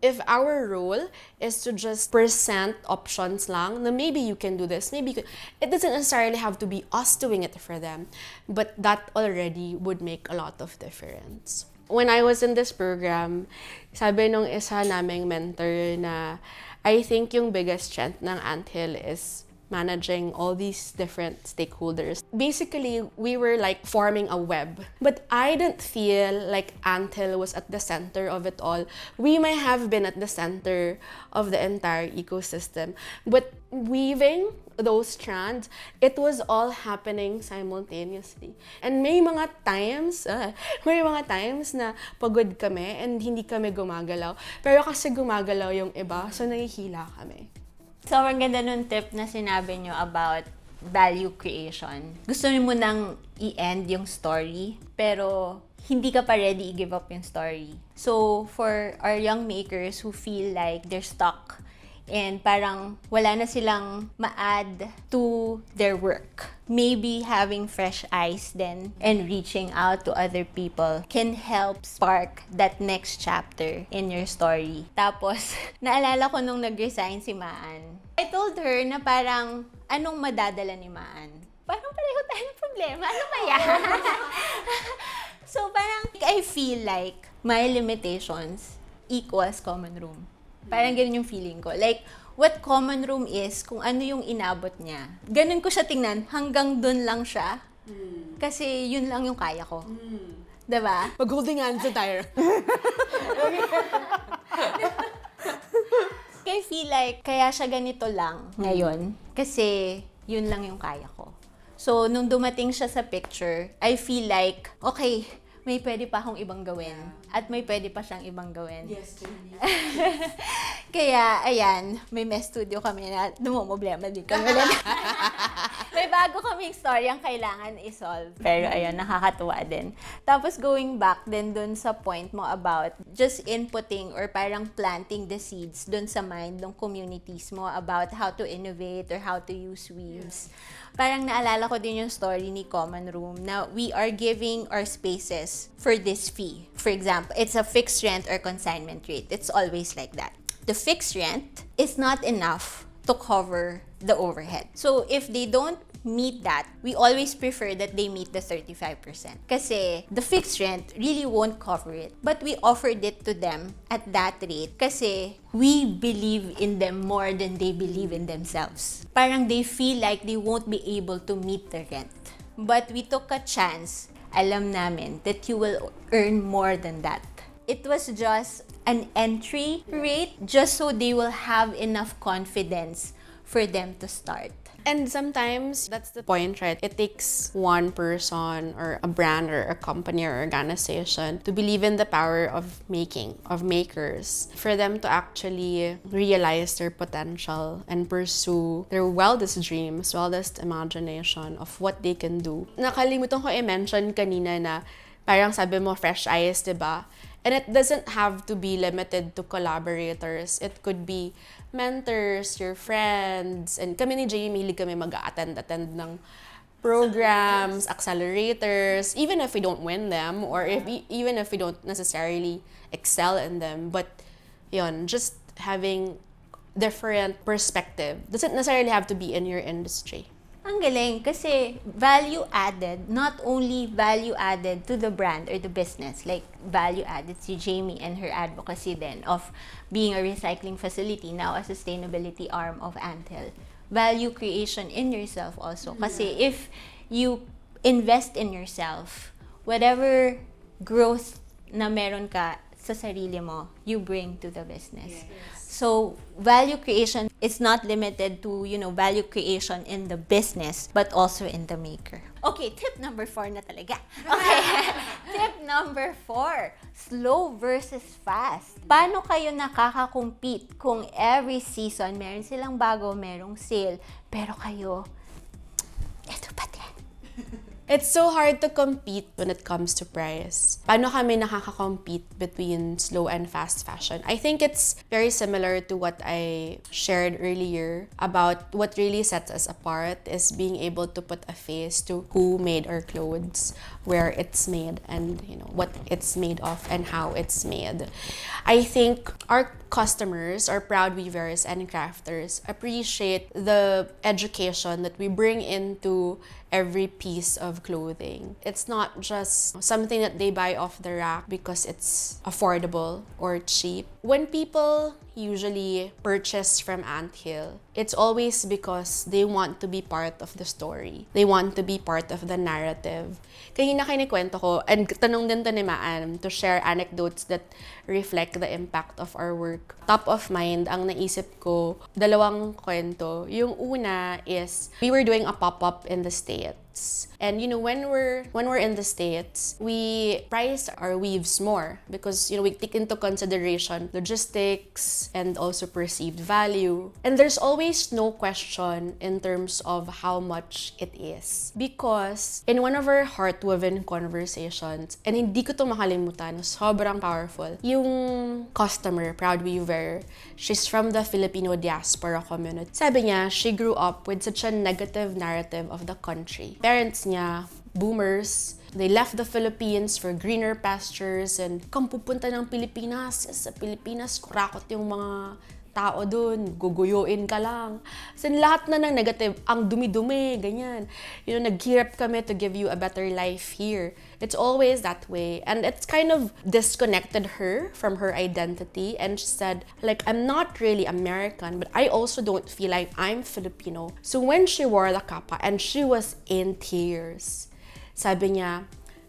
If our role is to just present options lang, then maybe you can do this, maybe you can. It doesn't necessarily have to be us doing it for them, but that already would make a lot of difference. When I was in this program, sabi nung isa naming mentor na I think yung biggest strength ng Anthill is managing all these different stakeholders. Basically, we were like forming a web. But I didn't feel like Anthill was at the center of it all. We may have been at the center of the entire ecosystem. But weaving those strands, it was all happening simultaneously. And may mga times na pagod kami and hindi kami gumagalaw. Pero kasi gumagalaw yung iba, so nahihila kami. Sobrang ganda nung tip na sinabi nyo about value creation. Gusto mo nang i-end yung story, pero hindi ka pa ready i-give up yung story. So, for our young makers who feel like they're stuck and parang wala na silang ma-add to their work. Maybe having fresh eyes then and reaching out to other people can help spark that next chapter in your story. Tapos, naalala ko nung nag-resign si Maan. I told her na parang, anong madadala ni Maan? Parang pareho tayo ng problema. Ano kaya? So, parang I feel like my limitations equals common room. Parang ganun yung feeling ko. Like, what common room is, kung ano yung inabot niya. Ganun ko siya tingnan, hanggang dun lang siya. Kasi yun lang yung kaya ko. Diba? Mag-holding hands na tayo. I feel like, kaya siya ganito lang ngayon. Kasi yun lang yung kaya ko. So, nung dumating siya sa picture, I feel like, okay, may pwede pa akong ibang gawin. At may pwede pa siyang ibang gawin. Yes, Jenny. Kaya, ayan, may mess studio kami na dumumblema din kami. May bago kaming story ang kailangan i-solve. Pero ayun, nakakatuwa din. Tapos going back din dun sa point mo about just inputting or parang planting the seeds dun sa mind ng communities mo about how to innovate or how to use weaves. Parang naalala ko din yung story ni Common Room na we are giving our spaces for this fee. For example, it's a fixed rent or consignment rate. It's always like that. The fixed rent is not enough to cover the overhead. So if they don't meet that, we always prefer that they meet the 35%. Kasi the fixed rent really won't cover it. But we offered it to them at that rate kasi we believe in them more than they believe in themselves. Parang they feel like they won't be able to meet the rent. But we took a chance. Alam namin that you will earn more than that. It was just an entry rate just so they will have enough confidence for them to start. And sometimes, that's the point, right? It takes one person or a brand or a company or organization to believe in the power of making, of makers, for them to actually realize their potential and pursue their wildest dreams, wildest imagination of what they can do. Nakalimutan ko i-mention kanina na parang sabi mo, fresh eyes, diba? And it doesn't have to be limited to collaborators. It could be mentors, your friends, and kami ni Jamie, hilig kami mag-attend ng programs, accelerators, even if we don't win them, or even if we don't necessarily excel in them. But yun, just having different perspective. Doesn't necessarily have to be in your industry. Ang galing kasi value added, not only value added to the brand or the business, like value added si Jamie and her advocacy then of being a recycling facility, now a sustainability arm of Anthill. Value creation in yourself also. Kasi if you invest in yourself, whatever growth na meron ka sa sarili mo, you bring to the business. So, value creation is not limited to, value creation in the business, but also in the maker. Okay, tip number 4 na talaga. Okay, tip number 4, slow versus fast. Paano kayo nakaka-compete kung every season meron silang bago, merong sale, pero kayo, eto pa din. It's so hard to compete when it comes to price. Paano kami nakaka-compete between slow and fast fashion? I think it's very similar to what I shared earlier about what really sets us apart is being able to put a face to who made our clothes, where it's made, and what it's made of and how it's made. I think our customers, our proud weavers and crafters, appreciate the education that we bring into every piece of clothing. It's not just something that they buy off the rack because it's affordable or cheap. When people usually purchase from Anthill, it's always because they want to be part of the story. They want to be part of the narrative. Kanina kinikwento ko, and tanong din to ni Maan, to share anecdotes that reflect the impact of our work. Top of mind, ang naisip ko, 2 kwento. Yung una is, we were doing a pop-up in the States. And when we're in the States, we price our weaves more because we take into consideration logistics, price and also perceived value. And there's always no question in terms of how much it is. Because in one of our heart-woven conversations, and hindi ko to makalimutan, sobrang powerful, yung customer, proud weaver, she's from the Filipino diaspora community. Sabi niya, she grew up with such a negative narrative of the country. Parents niya, boomers, they left the Philippines for greener pastures and kung pupunta ng Pilipinas, sa Pilipinas, kurakot yung mga tao dun, guguyuin ka lang. So, lahat na ng negative, ang dumi-dumi, ganyan. You know, naghirap kami to give you a better life here. It's always that way. And it's kind of disconnected her from her identity. And she said, like, I'm not really American, but I also don't feel like I'm Filipino. So when she wore the kapa and she was in tears, sabi niya,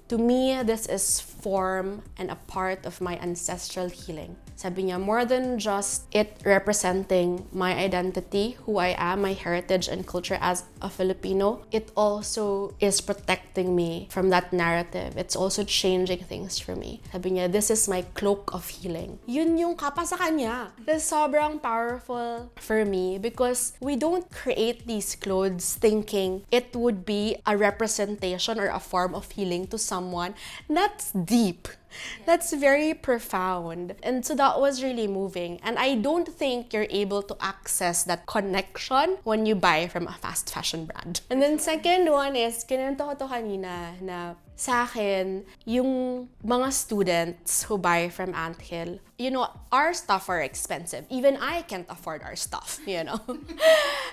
to me, this is form and a part of my ancestral healing. Sabi niya, more than just it representing my identity, who I am, my heritage and culture as a Filipino, it also is protecting me from that narrative. It's also changing things for me. Sabi niya, this is my cloak of healing. Yun yung kapa sa kanya. That's sobrang powerful for me because we don't create these clothes thinking it would be a representation or a form of healing to someone. That's deep. That's very profound. And so that was really moving. And I don't think you're able to access that connection when you buy from a fast fashion brand. And then second one is, kinento ko to kanina na sa akin, yung mga students who buy from Anthill, you know, our stuff are expensive. Even I can't afford our stuff, you know.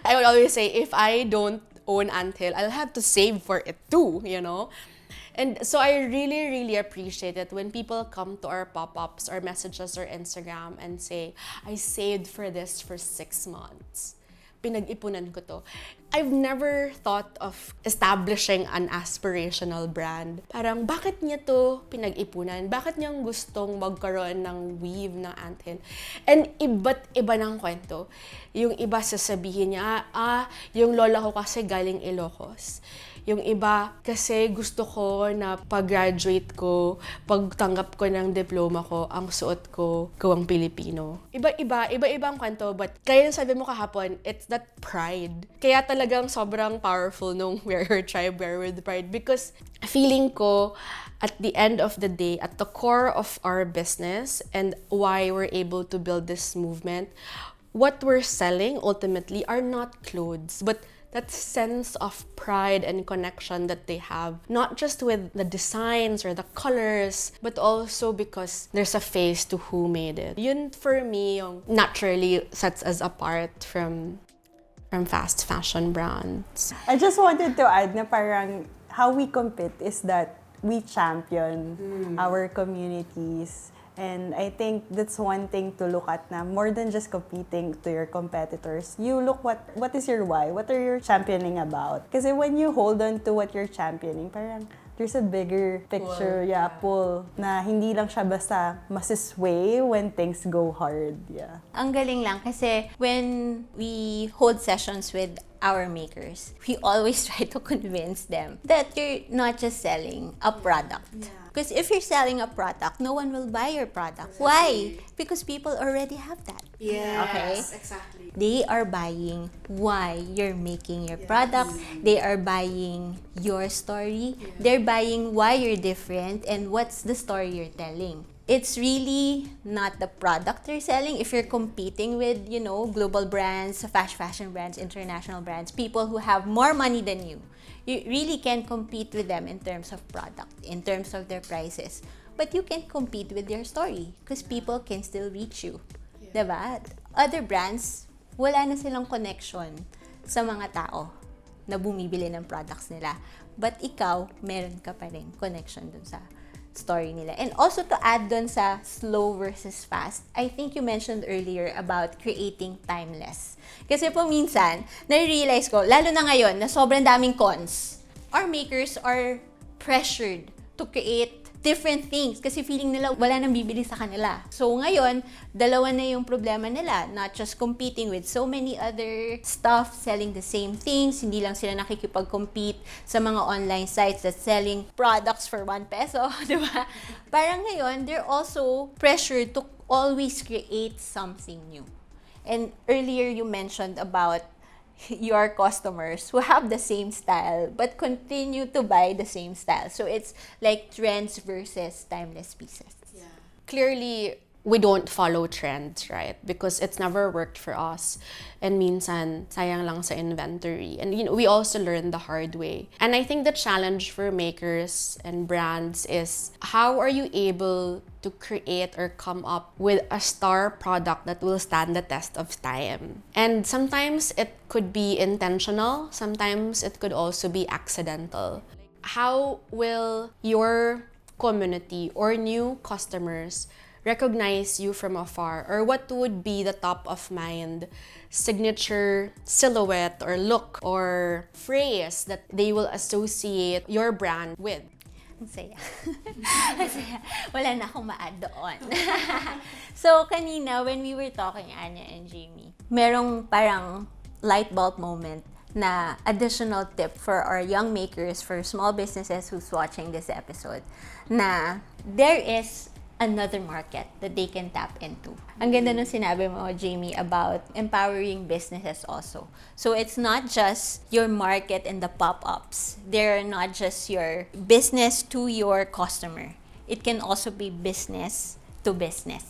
I would always say, if I don't own Anthill, I'll have to save for it too, you know. And so I really, really appreciate it when people come to our pop-ups or message us or Instagram and say, I saved for this for 6 months. Pinag-ipunan ko to. I've never thought of establishing an aspirational brand. Parang, bakit niya to pinag-ipunan? Bakit niyang gustong magkaroon ng weave ng Anthill? And iba't iba ng kwento. Yung iba sasabihin niya, yung lola ko kasi galing Ilocos. Yung iba, kasi gusto ko na pag-graduate ko, pagtanggap ko ng diploma ko, ang suot ko, gawang Pilipino. Iba-ibang kwento, but kaya sabi mo kahapon, it's that pride. Kaya talagang sobrang powerful nung Wear Your Tribe, Wear With Pride, because feeling ko, at the end of the day, at the core of our business and why we're able to build this movement, what we're selling ultimately are not clothes, but that sense of pride and connection that they have, not just with the designs or the colors, but also because there's a face to who made it. Yun for me yung naturally sets us apart from fast fashion brands. I just wanted to add na parang how we compete is that we champion our communities. And I think that's one thing to look at na more than just competing to your competitors. You look what is your why? What are you championing about? Kasi when you hold on to what you're championing, parang there's a bigger picture, pull, na hindi lang siya basta masisway when things go hard, Ang galing lang kasi when we hold sessions with our makers, we always try to convince them that you're not just selling a product. Because if you're selling a product, no one will buy your product. Why? Because people already have that. Yes, Okay? exactly. They are buying why you're making your product. They are buying your story. They're buying why you're different and what's the story you're telling. It's really not the product you're selling. If you're competing with, you know, global brands, fast fashion brands, international brands, people who have more money than you really can compete with them in terms of product, in terms of their prices. But you can compete with your story because people can still reach you. Diba? Other brands, wala na silang connection sa mga tao na bumibili ng products nila. But ikaw, meron ka pa rin connection dun sa story nila. And also to add dun sa slow versus fast, I think you mentioned earlier about creating timeless. Kasi po minsan, na-realize ko, lalo na ngayon, na sobrang daming cons, our makers are pressured to create different things kasi feeling nila wala nang bibili sa kanila. So ngayon, dalawa na yung problema nila, not just competing with so many other stuff selling the same things, hindi lang sila nakikipag-compete sa mga online sites that's selling products for 1 peso, di ba? Parang ngayon, they're also pressured to always create something new. And earlier you mentioned about your customers who have the same style but continue to buy the same style. So it's like trends versus timeless pieces. Yeah. Clearly, we don't follow trends, right? Because it's never worked for us. And minsan, sayang lang sa inventory. And we also learn the hard way. And I think the challenge for makers and brands is how are you able to create or come up with a star product that will stand the test of time? And sometimes it could be intentional, sometimes it could also be accidental. How will your community or new customers recognize you from afar? Or what would be the top of mind signature silhouette or look or phrase that they will associate your brand with? Ang saya. Ang saya. Wala na akong ma-add doon. So, kanina, when we were talking, Anya and Jamie, merong parang light bulb moment na additional tip for our young makers, for small businesses who's watching this episode, na there is another market that they can tap into. Ang ganda nung sinabi mo, Jamie, about empowering businesses also. So it's not just your market and the pop-ups. They're not just your business to your customer. It can also be business to business.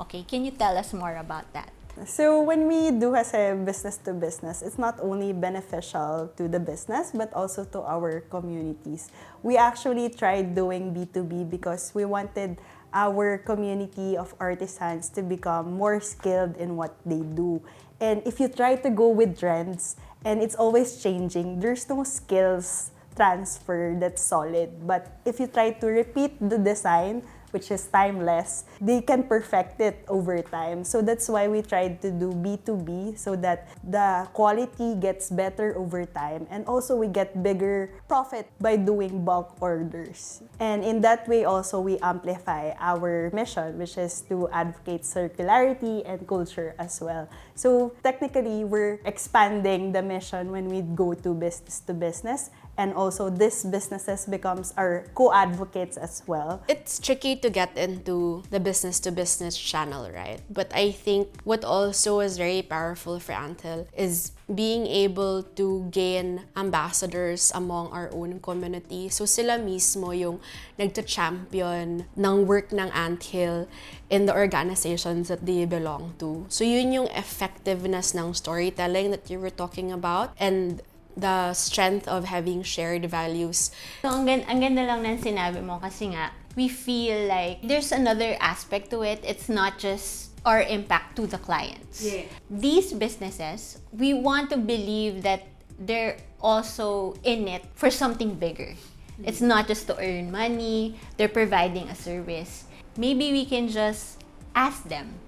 Okay, can you tell us more about that? So when we do kasi business to business, it's not only beneficial to the business but also to our communities. We actually tried doing B2B because we wanted our community of artisans to become more skilled in what they do. And if you try to go with trends and it's always changing, there's no skills transfer that's solid. But if you try to repeat the design, which is timeless, they can perfect it over time. So that's why we tried to do B2B so that the quality gets better over time and also we get bigger profit by doing bulk orders. And in that way also we amplify our mission, which is to advocate circularity and culture as well. So technically we're expanding the mission when we go to business and also these businesses becomes our co-advocates as well. It's tricky to get into the business-to-business channel, right? But I think what also is very powerful for Anthill is being able to gain ambassadors among our own community. So sila mismo yung nagta-champion ng work ng Anthill in the organizations that they belong to. So yun yung effectiveness ng storytelling that you were talking about and the strength of having shared values. So, ang ganda lang ng sinabi mo kasi nga, we feel like there's another aspect to it. It's not just our impact to the clients. Yeah. These businesses, we want to believe that they're also in it for something bigger. It's not just to earn money, they're providing a service. Maybe we can just ask them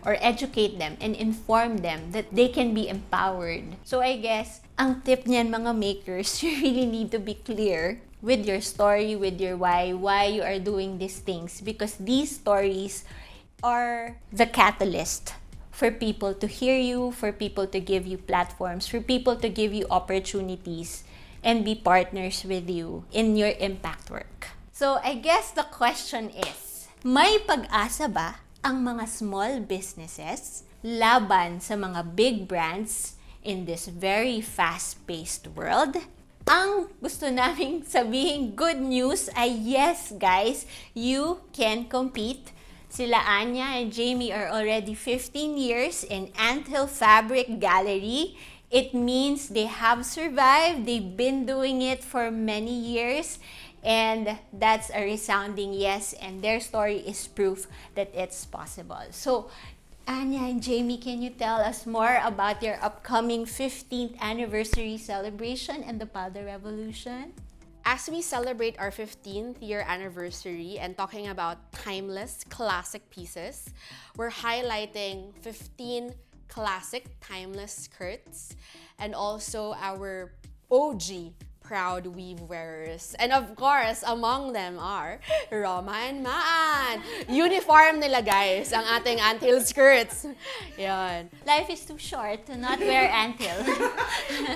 or educate them and inform them that they can be empowered. So I guess, ang tip niyan mga makers, you really need to be clear with your story, with your why you are doing these things. Because these stories are the catalyst for people to hear you, for people to give you platforms, for people to give you opportunities and be partners with you in your impact work. So I guess the question is, may pag-asa ba ang mga small businesses laban sa mga big brands in this very fast-paced world? Ang gusto naming sabihin good news ay yes, guys, you can compete. Sila Anya and Jamie are already 15 years in Anthill Fabric Gallery. It means they have survived. They've been doing it for many years. And that's a resounding yes. And their story is proof that it's possible. So, Anya and Jamie, can you tell us more about your upcoming 15th anniversary celebration and the Powder Revolution? As we celebrate our 15th year anniversary and talking about timeless classic pieces, we're highlighting 15 classic timeless skirts and also our OG proud weave wearers. And of course, among them are Roma and Maan. Uniform nila guys, ang ating Anthill skirts. Yan. Life is too short to not wear Anthill.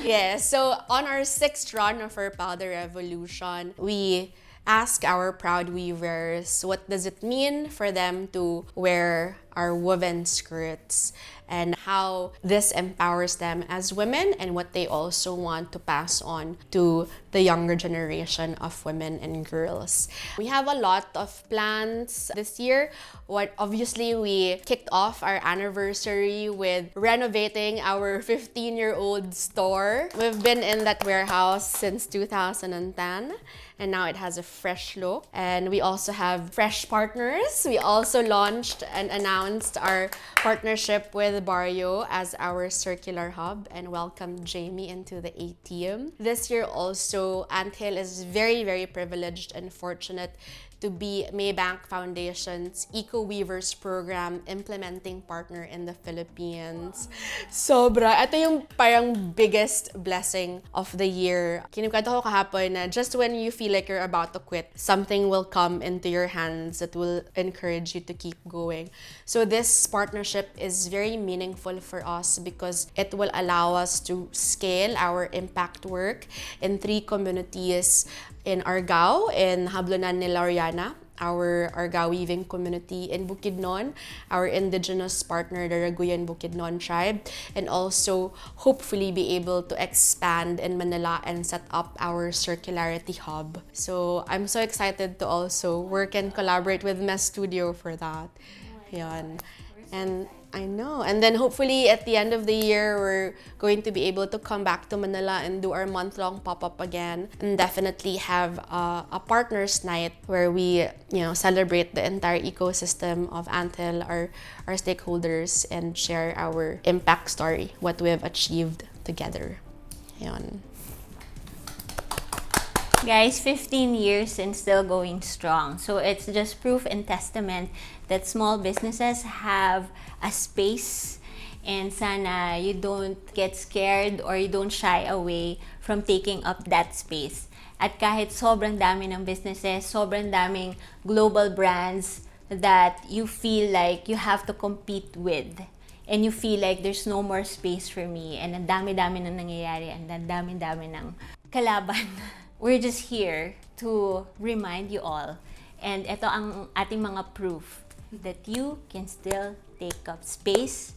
Yes, so on our 6th run of our Powder Revolution, we ask our proud weavers what does it mean for them to wear our woven skirts and how this empowers them as women and what they also want to pass on to the younger generation of women and girls. We have a lot of plans this year. Obviously, we kicked off our anniversary with renovating our 15-year-old store. We've been in that warehouse since 2010. And now it has a fresh look. And we also have fresh partners. We also launched and announced our partnership with Barrio as our circular hub and welcomed Jamie into the A team. This year also, Anthill is very, very privileged and fortunate to be Maybank Foundation's Eco Weavers program implementing partner in the Philippines. Sobra. Ito yung parang biggest blessing of the year. Kinukado ko kahapon na just when you feel like you're about to quit, something will come into your hands that will encourage you to keep going. So this partnership is very meaningful for us because it will allow us to scale our impact work in 3 communities in Argao, in Hablonan ni Laureana, our Argao weaving community in Bukidnon, our indigenous partner, the Raguyan Bukidnon tribe, and also hopefully be able to expand in Manila and set up our circularity hub. So I'm so excited to also work and collaborate with Mess Studio for that. Yan. And I know. And then hopefully at the end of the year, we're going to be able to come back to Manila and do our month-long pop-up again. And definitely have a partners night where we, celebrate the entire ecosystem of Anthill, our stakeholders, and share our impact story, what we have achieved together. Yun. Guys, 15 years and still going strong. So it's just proof and testament that small businesses have a space, and sana you don't get scared or you don't shy away from taking up that space. At kahit sobrang dami ng businesses, sobrang daming global brands that you feel like you have to compete with, and you feel like there's no more space for me, and ang dami-dami nang nangyayari, and ang dami-dami ng kalaban. We're just here to remind you all, and ito ang ating mga proof that you can still take up space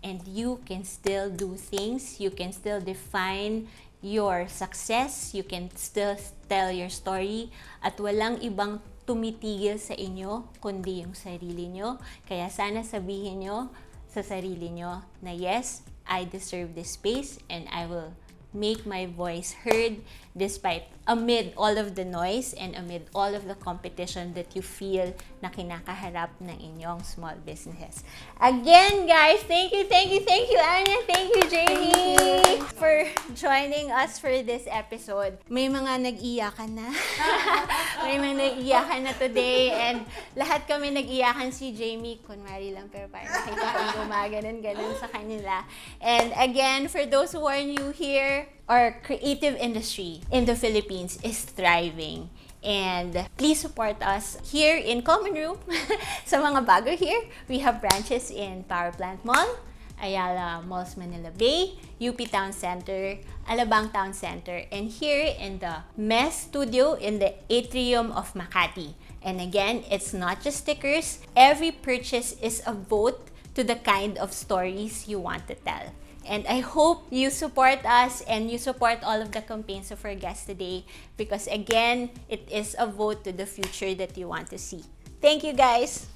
and you can still do things, you can still define your success, you can still tell your story, at walang ibang tumitigil sa inyo kundi yung sarili nyo. Kaya sana sabihin nyo sa sarili nyo na yes, I deserve this space and I will make my voice heard despite amid all of the noise and amid all of the competition that you feel na kinakaharap ng inyong small businesses. Again, guys, thank you, Anya, thank you, Jamie, for joining us for this episode. May mga nag-iyakan na. May mga nag-iyakan na today, and lahat kami nag-iyakan. Si Jamie, kunwari lang, pero parang nakita kong gumaganon-ganon sa kanila. And again, for those who are new here, our creative industry in the Philippines is thriving. And please support us here in Common Room. Sa mga bago here, we have branches in Power Plant Mall, Ayala Malls Manila Bay, UP Town Center, Alabang Town Center, and here in the Mess Studio in the Atrium of Makati. And again, it's not just stickers. Every purchase is a vote to the kind of stories you want to tell. And I hope you support us and you support all of the campaigns of our guests today, because again, it is a vote to the future that you want to see. Thank you, guys!